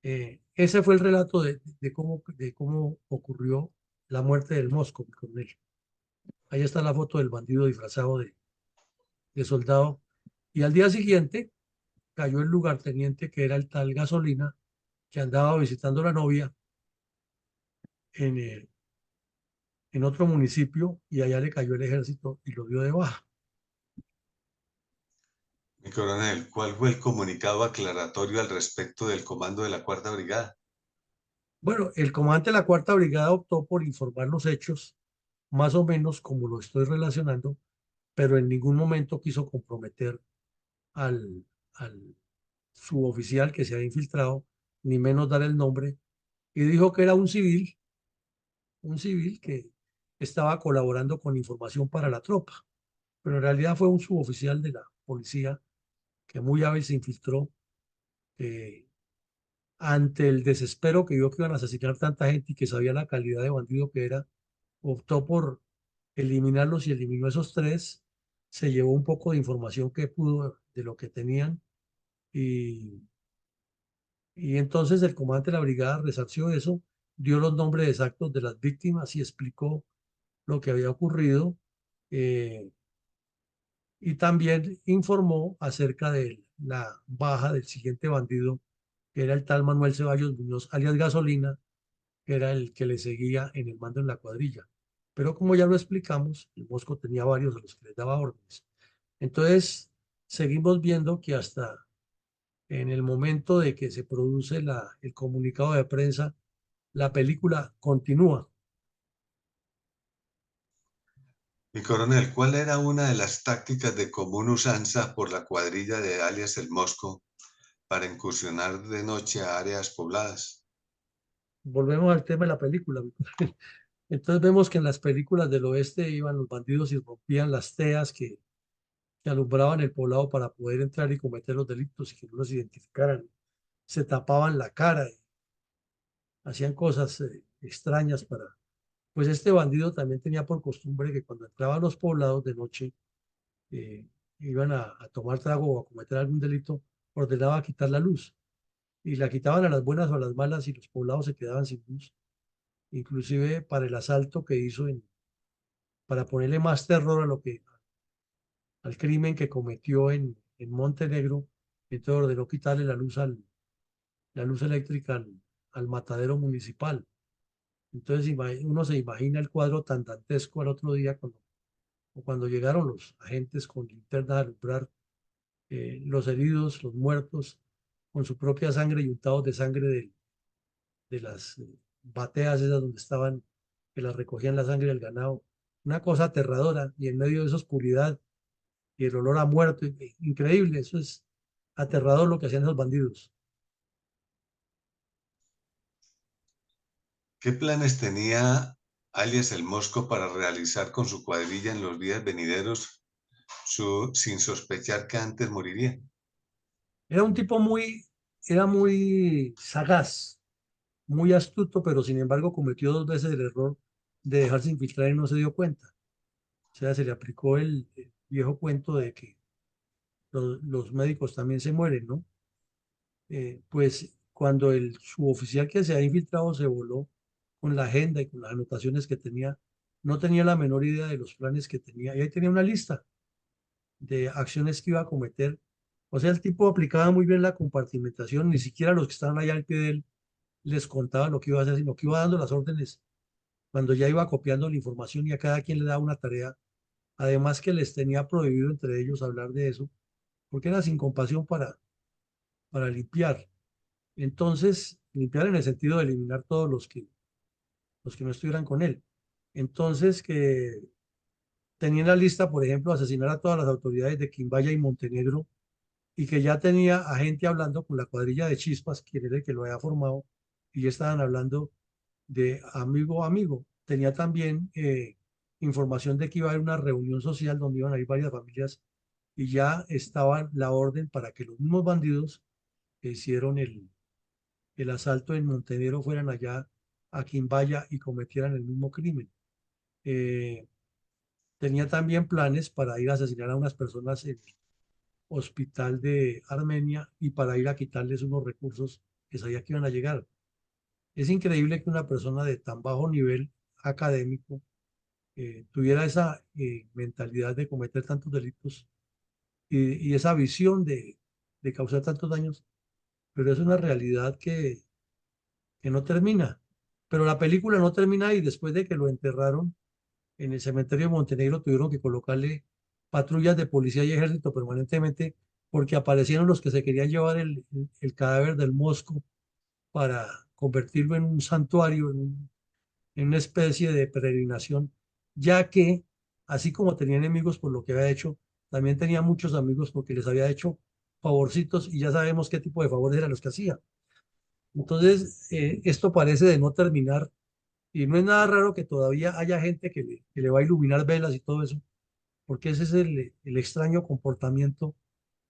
A: Ese fue el relato de cómo ocurrió la muerte del Mosco, mi coronel. Ahí está la foto del bandido disfrazado de soldado. Y al día siguiente cayó el lugarteniente que era el tal Gasolina, que andaba visitando a la novia en, en otro municipio y allá le cayó el ejército y lo dio de baja.
B: Mi coronel, ¿cuál fue el comunicado aclaratorio al respecto del comando de la Cuarta Brigada?
A: Bueno, el comandante de la Cuarta Brigada optó por informar los hechos, más o menos como lo estoy relacionando, pero en ningún momento quiso comprometer al suboficial que se había infiltrado, ni menos dar el nombre, y dijo que era un civil que estaba colaborando con información para la tropa, pero en realidad fue un suboficial de la policía que muy hábil se infiltró eh, ante el desespero que vio que iban a asesinar tanta gente y que sabía la calidad de bandido que era, optó por eliminarlos y eliminó esos tres, se llevó un poco de información que pudo de lo que tenían y, y entonces el comandante de la brigada resarció eso, dio los nombres exactos de las víctimas y explicó lo que había ocurrido eh, y también informó acerca de la baja del siguiente bandido, que era el tal Manuel Ceballos Muñoz, alias Gasolina, que era el que le seguía en el mando en la cuadrilla. Pero como ya lo explicamos, el Mosco tenía varios a los que les daba órdenes. Entonces, seguimos viendo que hasta en el momento de que se produce el comunicado de prensa, la película continúa.
B: Mi coronel, ¿cuál era una de las tácticas de común usanza por la cuadrilla de alias El Mosco para incursionar de noche a áreas pobladas?
A: Volvemos al tema de la película. Entonces vemos que en las películas del oeste iban los bandidos y rompían las teas que alumbraban el poblado para poder entrar y cometer los delitos y que no los identificaran. Se tapaban la cara y hacían cosas extrañas para... Pues este bandido también tenía por costumbre que cuando entraba a los poblados de noche, iban a tomar trago o a cometer algún delito, ordenaba quitar la luz. Y la quitaban a las buenas o a las malas y los poblados se quedaban sin luz. inclusive para el asalto que hizo para ponerle más terror a al crimen que cometió en Montenegro. Entonces ordenó quitarle la luz eléctrica al matadero municipal. Entonces uno se imagina el cuadro tan dantesco al otro día cuando llegaron los agentes con linternas a alumbrar los heridos, los muertos, con su propia sangre y untados de sangre de las bateas esas donde estaban, que las recogían la sangre del ganado. Una cosa aterradora y en medio de esa oscuridad y el olor a muerto, increíble, eso es aterrador lo que hacían esos bandidos.
B: ¿Qué planes tenía alias el Mosco para realizar con su cuadrilla en los días venideros sin sospechar que antes moriría?
A: Era un tipo era muy sagaz, muy astuto, pero sin embargo cometió dos veces el error de dejarse infiltrar y no se dio cuenta. O sea, se le aplicó el viejo cuento de que los médicos también se mueren, ¿no? Pues cuando el suboficial que se ha infiltrado se voló con la agenda y con las anotaciones que tenía, no tenía la menor idea de los planes que tenía. Y ahí tenía una lista de acciones que iba a cometer. O sea, el tipo aplicaba muy bien la compartimentación, ni siquiera los que estaban allá al pie de él les contaba lo que iba a hacer, sino que iba dando las órdenes cuando ya iba copiando la información y a cada quien le daba una tarea. Además que les tenía prohibido entre ellos hablar de eso, porque era sin compasión para limpiar. Entonces, limpiar en el sentido de eliminar todos los que no estuvieran con él. Entonces, que tenía en la lista, por ejemplo, asesinar a todas las autoridades de Quimbaya y Montenegro y que ya tenía a gente hablando con la cuadrilla de Chispas, quien era el que lo había formado, y ya estaban hablando de amigo a amigo. Tenía también información de que iba a haber una reunión social donde iban a ir varias familias y ya estaba la orden para que los mismos bandidos que hicieron el asalto en Montenegro fueran allá a Quimbaya y cometieran el mismo crimen. Eh, Tenía también planes para ir a asesinar a unas personas en el hospital de Armenia y para ir a quitarles unos recursos que sabía que iban a llegar. Es increíble que una persona de tan bajo nivel académico tuviera esa mentalidad de cometer tantos delitos y esa visión de causar tantos daños, pero es una realidad que no termina. Pero la película no termina y después de que lo enterraron en el cementerio de Montenegro tuvieron que colocarle patrullas de policía y ejército permanentemente porque aparecieron los que se querían llevar el cadáver del Mosco para convertirlo en un santuario, en una especie de peregrinación, ya que así como tenía enemigos por lo que había hecho, también tenía muchos amigos porque les había hecho favorcitos y ya sabemos qué tipo de favores eran los que hacía. Entonces, esto parece de no terminar y no es nada raro que todavía haya gente que le va a iluminar velas y todo eso, porque ese es el extraño comportamiento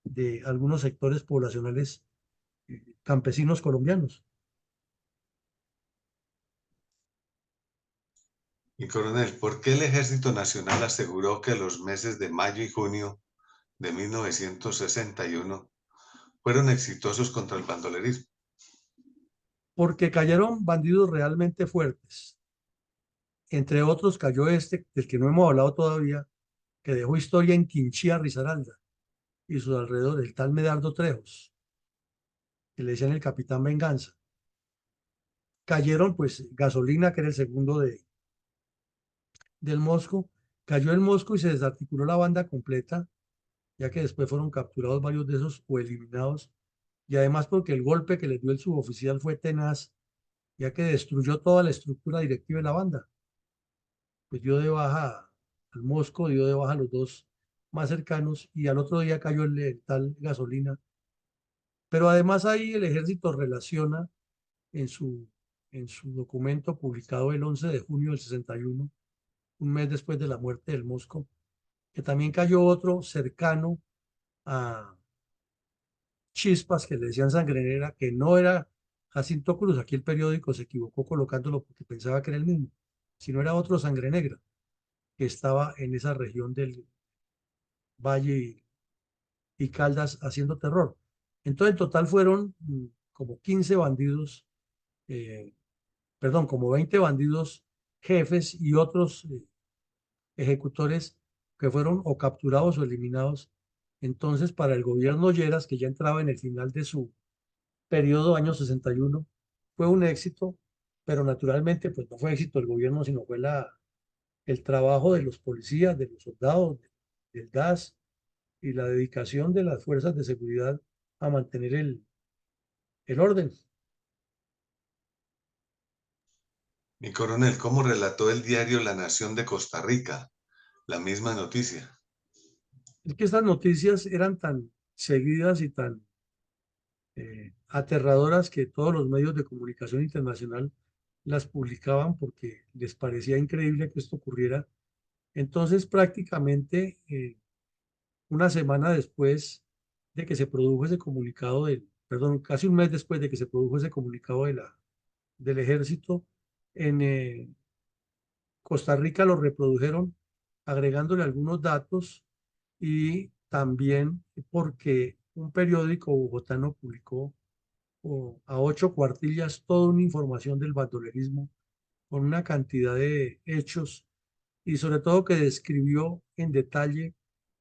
A: de algunos sectores poblacionales campesinos colombianos.
B: Y coronel, ¿por qué el Ejército Nacional aseguró que los meses de mayo y junio de 1961 fueron exitosos contra el bandolerismo?
A: Porque cayeron bandidos realmente fuertes. Entre otros cayó este, del que no hemos hablado todavía, que dejó historia en Quinchía, Risaralda y sus alrededores, el tal Medardo Trejos, que le decían el Capitán Venganza. Cayeron pues Gasolina, que era el segundo del Mosco, cayó el Mosco y se desarticuló la banda completa, ya que después fueron capturados varios de esos o eliminados, y además porque el golpe que les dio el suboficial fue tenaz, ya que destruyó toda la estructura directiva de la banda. Pues dio de baja al Mosco, dio de baja a los dos más cercanos, y al otro día cayó el tal Gasolina. Pero además ahí el ejército relaciona en en su documento publicado el 11 de junio del 61, un mes después de la muerte del Mosco, que también cayó otro cercano a Chispas, que le decían Sangrenera, que no era Jacinto Cruz. Aquí el periódico se equivocó colocándolo porque pensaba que era el mismo, sino era otro Sangre Negra, que estaba en esa región del Valle y Caldas haciendo terror. Entonces, en total fueron como 15 bandidos eh, perdón, como 20 bandidos jefes y otros ejecutores que fueron o capturados o eliminados. Entonces, para el gobierno Lleras, que ya entraba en el final de su periodo, año 61, fue un éxito, pero naturalmente pues no fue éxito del gobierno, sino fue el trabajo de los policías, de los soldados, del gas y la dedicación de las fuerzas de seguridad a mantener el orden.
B: Mi coronel, ¿cómo relató el diario La Nación de Costa Rica la misma noticia?
A: Es que estas noticias eran tan seguidas y tan aterradoras que todos los medios de comunicación internacional las publicaban porque les parecía increíble que esto ocurriera. Entonces, prácticamente una semana después de que se produjo ese comunicado perdón, casi un mes después de que se produjo ese comunicado del ejército, en Costa Rica lo reprodujeron agregándole algunos datos y también porque un periódico bogotano publicó a 8 cuartillas toda una información del bandolerismo con una cantidad de hechos y sobre todo que describió en detalle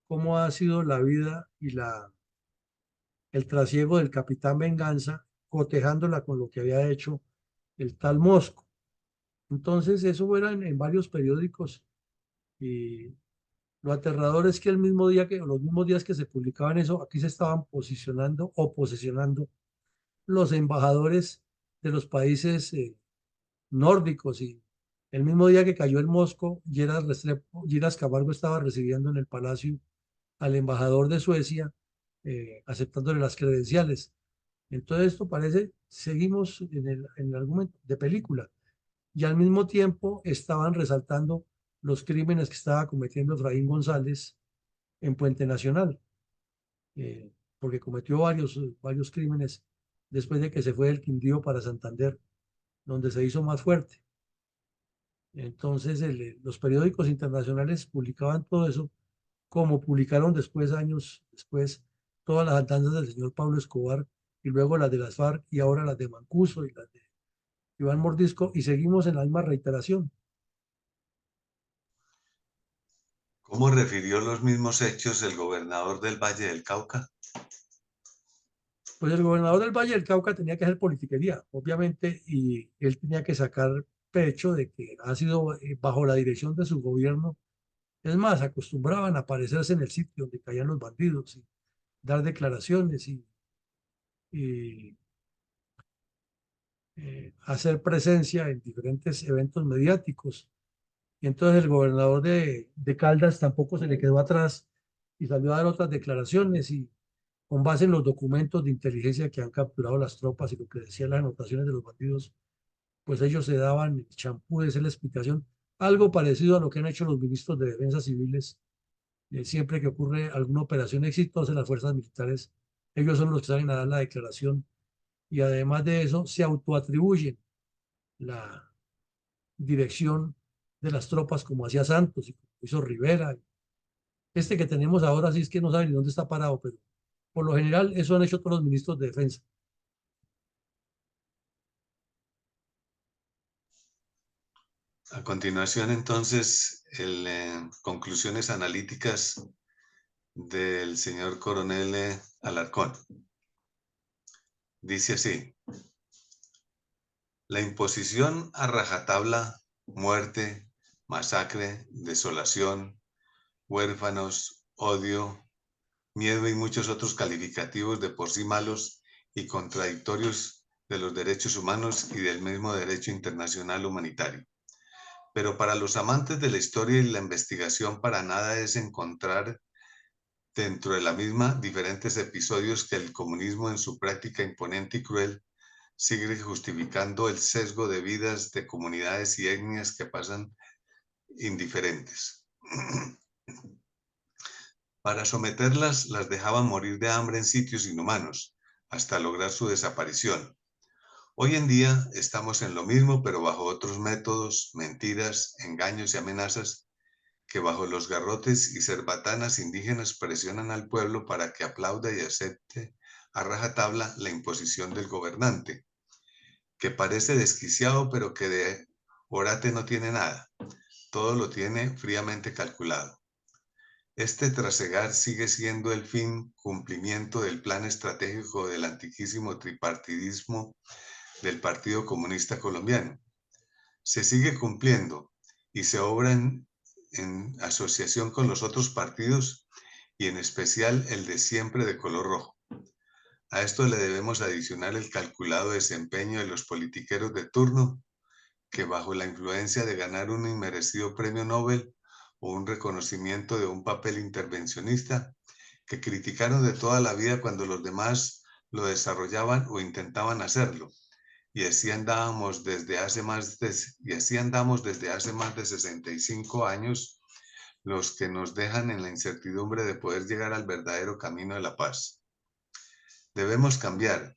A: cómo ha sido la vida y el trasiego del capitán Venganza, cotejándola con lo que había hecho el tal Mosco. Entonces, eso era en varios periódicos y lo aterrador es que el mismo día los mismos días que se publicaban eso, aquí se estaban posicionando o posesionando los embajadores de los países nórdicos y el mismo día que cayó el Mosco, Lleras Camargo estaba recibiendo en el palacio al embajador de Suecia, aceptándole las credenciales. Entonces esto parece, seguimos en el argumento de película y al mismo tiempo estaban resaltando los crímenes que estaba cometiendo Efraín González en Puente Nacional, eh, porque cometió varios crímenes después de que se fue del Quindío para Santander, donde se hizo más fuerte. Entonces, los periódicos internacionales publicaban todo eso, como publicaron después, años después, todas las andanzas del señor Pablo Escobar y luego las de las FARC y ahora las de Mancuso y las de Iván Mordisco y seguimos en la misma reiteración.
B: ¿Cómo refirió los mismos hechos el gobernador del Valle del Cauca?
A: Pues el gobernador del Valle del Cauca tenía que hacer politiquería, obviamente, y él tenía que sacar pecho de que ha sido bajo la dirección de su gobierno. Es más, acostumbraban a aparecerse en el sitio donde caían los bandidos y dar declaraciones y hacer presencia en diferentes eventos mediáticos. Y entonces el gobernador de Caldas tampoco se le quedó atrás y salió a dar otras declaraciones y con base en los documentos de inteligencia que han capturado las tropas y lo que decían las anotaciones de los bandidos, pues ellos se daban el champú de hacer la explicación, algo parecido a lo que han hecho los ministros de defensa civiles. Siempre que ocurre alguna operación exitosa en las fuerzas militares, ellos son los que salen a dar la declaración y además de eso se autoatribuyen la dirección de las tropas como hacía Santos y como hizo Rivera. Este que tenemos ahora sí es que no sabe ni dónde está parado, pero por lo general eso han hecho todos los ministros de defensa.
B: A continuación, entonces, conclusiones analíticas del señor coronel Alarcón. Dice así: la imposición a rajatabla, muerte, masacre, desolación, huérfanos, odio, miedo y muchos otros calificativos de por sí malos y contradictorios de los derechos humanos y del mismo derecho internacional humanitario. Pero para los amantes de la historia y la investigación, para nada es encontrar dentro de la misma diferentes episodios que el comunismo en su práctica imponente y cruel sigue justificando el sesgo de vidas de comunidades y etnias que pasan indiferentes. Para someterlas, las dejaban morir de hambre en sitios inhumanos, hasta lograr su desaparición. Hoy en día estamos en lo mismo, pero bajo otros métodos, mentiras, engaños y amenazas, que bajo los garrotes y cerbatanas indígenas presionan al pueblo para que aplauda y acepte a rajatabla la imposición del gobernante, que parece desquiciado, pero que de orate no tiene nada. Todo lo tiene fríamente calculado. Este trasegar sigue siendo el fin cumplimiento del plan estratégico del antiquísimo tripartidismo del Partido Comunista Colombiano. Se sigue cumpliendo y se obra en asociación con los otros partidos y en especial el de siempre de color rojo. A esto le debemos adicionar el calculado desempeño de los politiqueros de turno que bajo la influencia de ganar un inmerecido premio Nobel o un reconocimiento de un papel intervencionista, que criticaron de toda la vida cuando los demás lo desarrollaban o intentaban hacerlo. Y así andamos desde hace más de 65 años, los que nos dejan en la incertidumbre de poder llegar al verdadero camino de la paz. Debemos cambiar,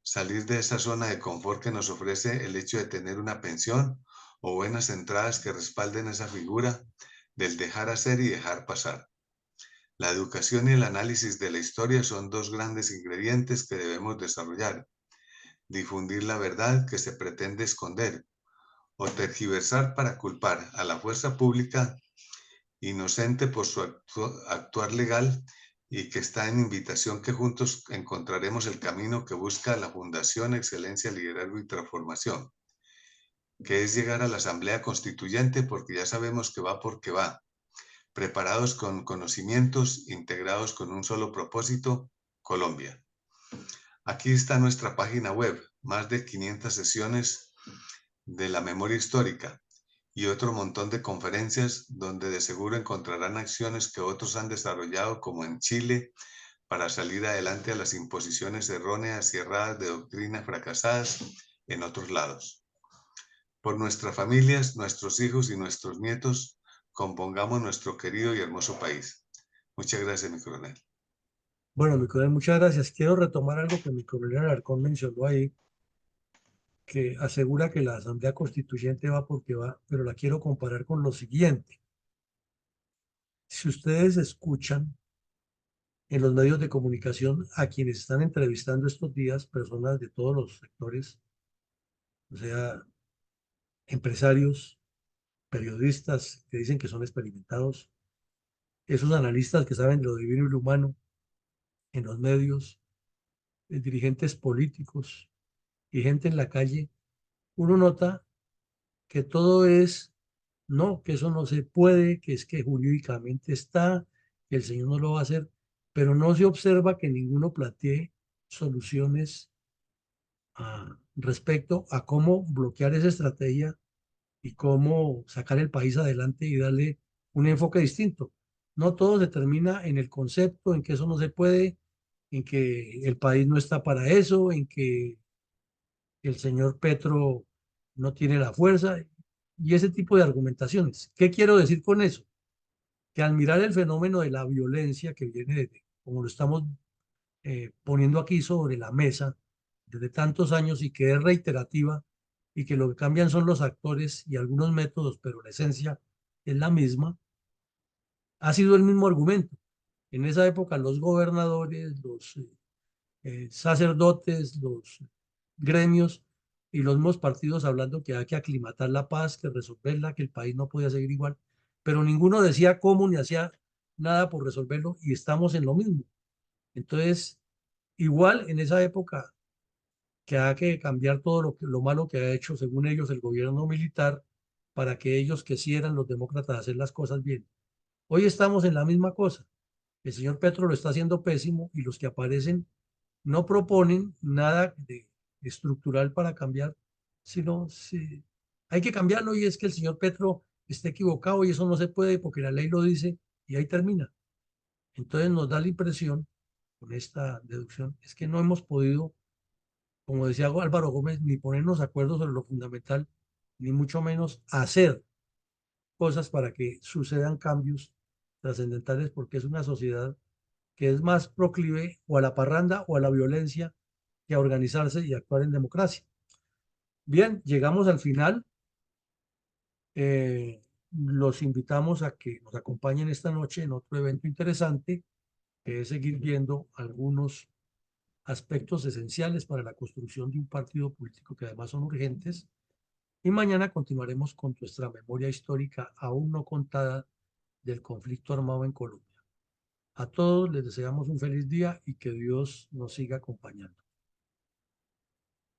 B: salir de esa zona de confort que nos ofrece el hecho de tener una pensión o buenas entradas que respalden esa figura del dejar hacer y dejar pasar. La educación y el análisis de la historia son dos grandes ingredientes que debemos desarrollar. Difundir la verdad que se pretende esconder o tergiversar para culpar a la fuerza pública inocente por su actuar legal y que está en invitación que juntos encontraremos el camino que busca la Fundación Excelencia, Liderazgo y Transformación, que es llegar a la Asamblea Constituyente porque ya sabemos que va porque va, preparados con conocimientos, integrados con un solo propósito, Colombia. Aquí está nuestra página web, más de 500 sesiones de la memoria histórica y otro montón de conferencias donde de seguro encontrarán acciones que otros han desarrollado como en Chile para salir adelante a las imposiciones erróneas y erradas de doctrinas fracasadas en otros lados. Por nuestras familias, nuestros hijos y nuestros nietos, compongamos nuestro querido y hermoso país. Muchas gracias, mi coronel.
A: Bueno, mi coronel, muchas gracias. Quiero retomar algo que mi coronel Alarcón mencionó ahí, que asegura que la Asamblea Constituyente va porque va, pero la quiero comparar con lo siguiente. Si ustedes escuchan en los medios de comunicación a quienes están entrevistando estos días, personas de todos los sectores, o sea, empresarios, periodistas que dicen que son experimentados, esos analistas que saben de lo divino y lo humano en los medios, dirigentes políticos y gente en la calle, uno nota que todo es, no, que eso no se puede, que es que jurídicamente está, que el Señor no lo va a hacer, pero no se observa que ninguno plantee soluciones respecto a cómo bloquear esa estrategia y cómo sacar el país adelante y darle un enfoque distinto. No todo se termina en el concepto, en que eso no se puede, en que el país no está para eso, en que el señor Petro no tiene la fuerza y ese tipo de argumentaciones. ¿Qué quiero decir con eso? Que al mirar el fenómeno de la violencia que viene de, como lo estamos poniendo aquí sobre la mesa desde tantos años y que es reiterativa y que lo que cambian son los actores y algunos métodos, pero la esencia es la misma, ha sido el mismo argumento. En esa época los gobernadores, los sacerdotes, los gremios y los mismos partidos hablando que hay que aclimatar la paz, que resolverla, que el país no podía seguir igual, pero ninguno decía cómo ni hacía nada por resolverlo y estamos en lo mismo. Entonces, igual en esa época que hay que cambiar todo lo malo que ha hecho, según ellos, el gobierno militar para que ellos quisieran, los demócratas, hacer las cosas bien. Hoy estamos en la misma cosa. El señor Petro lo está haciendo pésimo y los que aparecen no proponen nada de estructural para cambiar, sino hay que cambiarlo y es que el señor Petro está equivocado y eso no se puede porque la ley lo dice y ahí termina. Entonces nos da la impresión, con esta deducción, es que no hemos podido, como decía Álvaro Gómez, ni ponernos de acuerdo sobre lo fundamental, ni mucho menos hacer cosas para que sucedan cambios trascendentales, porque es una sociedad que es más proclive o a la parranda o a la violencia que a organizarse y actuar en democracia. Bien, llegamos al final. Los invitamos a que nos acompañen esta noche en otro evento interesante, que es seguir viendo algunos aspectos esenciales para la construcción de un partido político que además son urgentes. Y mañana continuaremos con nuestra memoria histórica aún no contada del conflicto armado en Colombia. A todos les deseamos un feliz día y que Dios nos siga acompañando.